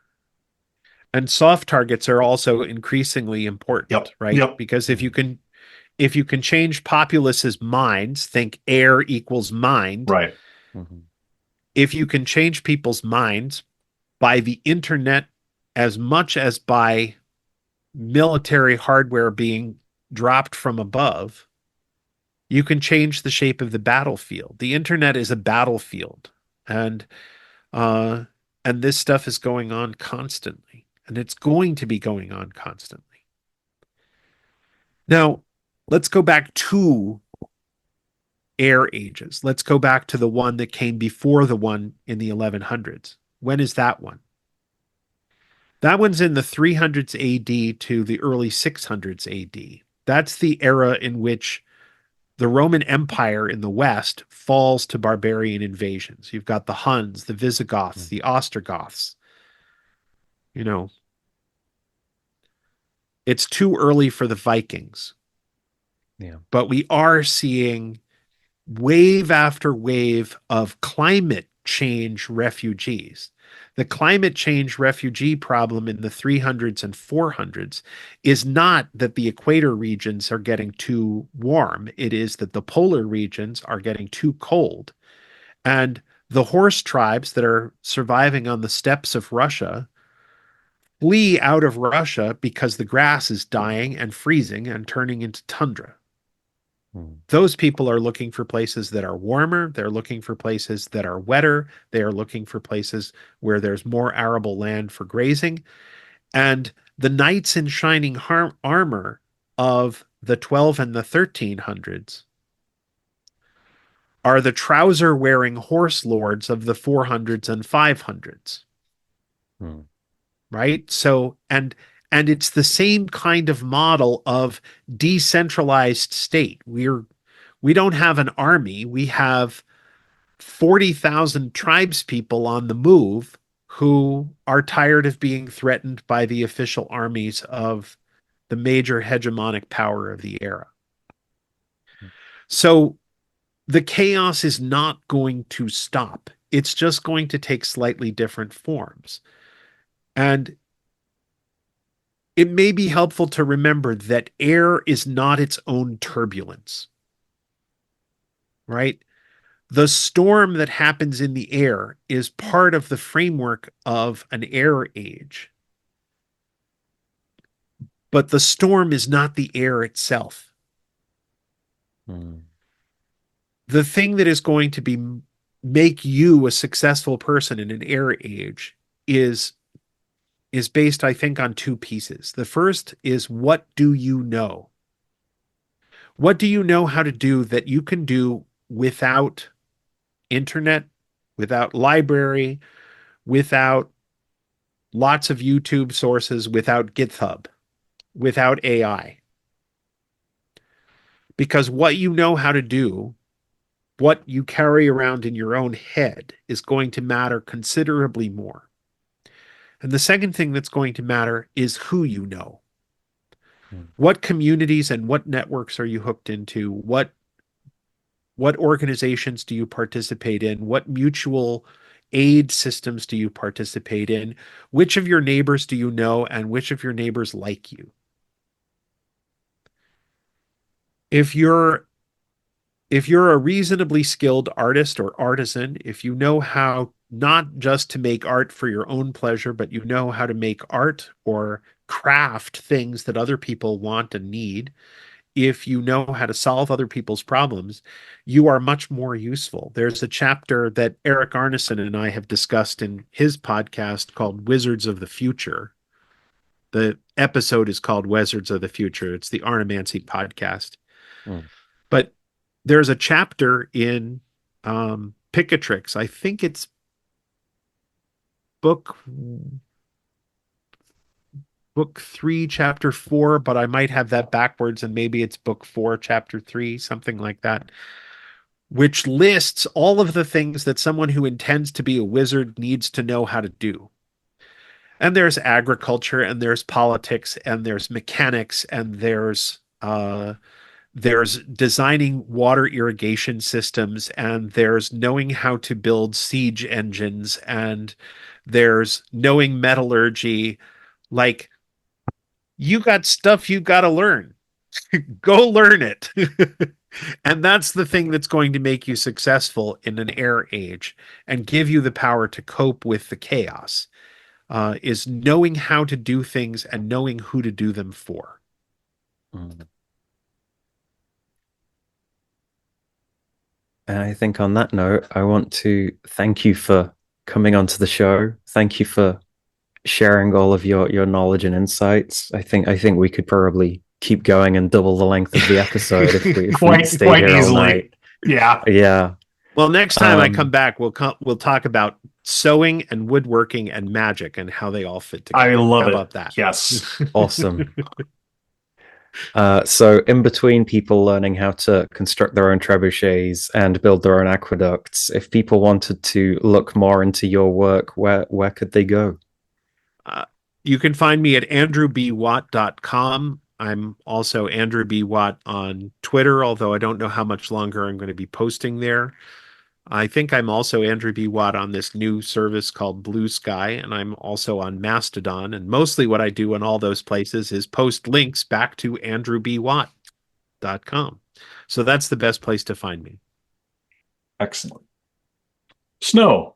And soft targets are also increasingly important, right? Yep. Because if you can change populace's minds, think air equals mind. Right. If you can change people's minds by the internet as much as by military hardware being dropped from above, you can change the shape of the battlefield. The internet is a battlefield, and this stuff is going on constantly, and it's going to be going on constantly. Now, let's go back to air ages. Let's go back to the one that came before the one in the 1100s. When is that one? That one's in the 300s AD to the early 600s AD. That's the era in which the Roman Empire in the West falls to barbarian invasions. You've got the Huns, the Visigoths, the Ostrogoths. You know, it's too early for the Vikings. Yeah. But we are seeing wave after wave of climate change refugees. The climate change refugee problem in the 300s and 400s is not that the equator regions are getting too warm. It is that the polar regions are getting too cold. And the horse tribes that are surviving on the steppes of Russia flee out of Russia because the grass is dying and freezing and turning into tundra. Those people are looking for places that are warmer. They're looking for places that are wetter. They are looking for places where there's more arable land for grazing. And the knights in shining armor of the 12 and the 1300s are the trouser-wearing horse lords of the 400s and 500s. Right? So, and it's the same kind of model of decentralized state. We don't have an army. We have 40,000 tribespeople on the move who are tired of being threatened by the official armies of the major hegemonic power of the era. So the chaos is not going to stop. It's just going to take slightly different forms. And it may be helpful to remember that air is not its own turbulence, right? The storm that happens in the air is part of the framework of an air age. But the storm is not the air itself. The thing that is going to make you a successful person in an air age is based, I think, on two pieces. The first is, what do you know? What do you know how to do that you can do without internet, without library, without lots of YouTube sources, without GitHub, without AI? Because what you know how to do, what you carry around in your own head, is going to matter considerably more. And the second thing that's going to matter is who you know. What communities and what networks are you hooked into? What organizations do you participate in? What mutual aid systems do you participate in? Which of your neighbors do you know, and which of your neighbors like you? If you're a reasonably skilled artist or artisan, if you know how not just to make art for your own pleasure, but you know how to make art or craft things that other people want and need, if you know how to solve other people's problems, you are much more useful. There's a chapter that Eric Arneson and I have discussed in his podcast called Wizards of the Future. The episode is called Wizards of the Future. It's the Arnemancy podcast. But there's a chapter in Picatrix. I think it's book 3, chapter 4, but I might have that backwards, and maybe it's book 4, chapter 3, something like that, which lists all of the things that someone who intends to be a wizard needs to know how to do. And there's agriculture, and there's politics, and there's mechanics, and there's designing water irrigation systems, and there's knowing how to build siege engines, and there's knowing metallurgy. Like, you got stuff you got to learn. Go learn it. And that's the thing that's going to make you successful in an air age and give you the power to cope with the chaos, is knowing how to do things and knowing who to do them for. And I think on that note, I want to thank you for coming onto the show. Thank you for sharing all of your knowledge and insights. I think we could probably keep going and double the length of the episode if we stay quite here easily. all night. Yeah. Well, next time I come back, we'll talk about sewing and woodworking and magic and how they all fit together. I love it. How about that? Yes. Awesome. So in between people learning how to construct their own trebuchets and build their own aqueducts, if people wanted to look more into your work, where could they go? You can find me at andrewbwatt.com. I'm also Andrew B. Watt on Twitter, although I don't know how much longer I'm going to be posting there. I think I'm also Andrew B. Watt on this new service called Blue Sky, and I'm also on Mastodon. And mostly what I do in all those places is post links back to andrewbwatt.com. So that's the best place to find me. Excellent. Snow.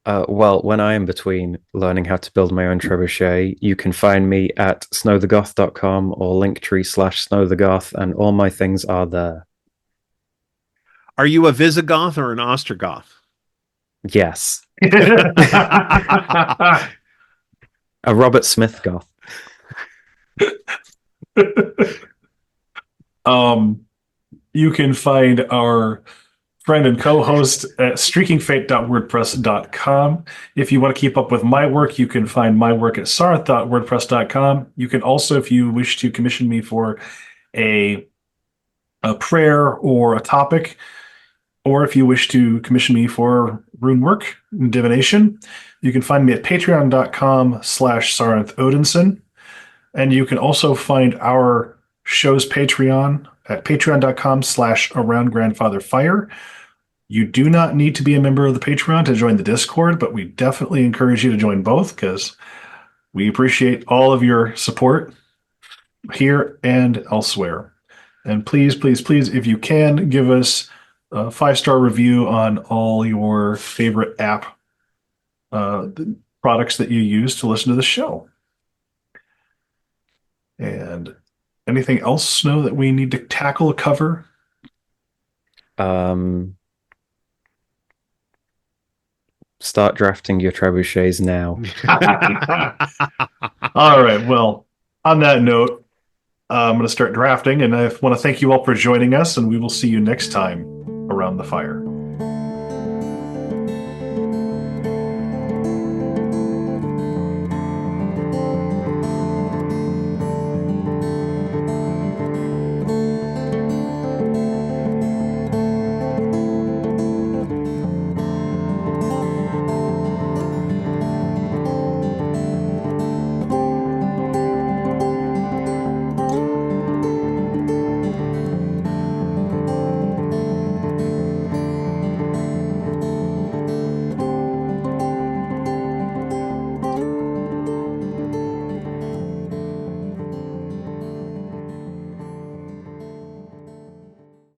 Well, when I am between learning how to build my own trebuchet, you can find me at snowthegoth.com or linktree/snowthegoth, and all my things are there. Are you a Visigoth or an Ostrogoth? Yes. A Robert Smith goth. You can find our friend and co-host at streakingfate.wordpress.com. If you want to keep up with my work, you can find my work at sarth.wordpress.com. You can also, if you wish to commission me for a prayer or a topic, or if you wish to commission me for rune work and divination, you can find me at patreon.com/Saranth Odinson. And you can also find our show's Patreon at patreon.com/AroundGrandfatherFire. You do not need to be a member of the Patreon to join the Discord, but we definitely encourage you to join both because we appreciate all of your support here and elsewhere. And please, please, please, if you can, give us a 5-star review on all your favorite app products that you use to listen to the show. And anything else, Snow, that we need to tackle or cover? Start drafting your trebuchets now. All right. Well, on that note, I'm going to start drafting, and I want to thank you all for joining us, and we will see you next time around the fire.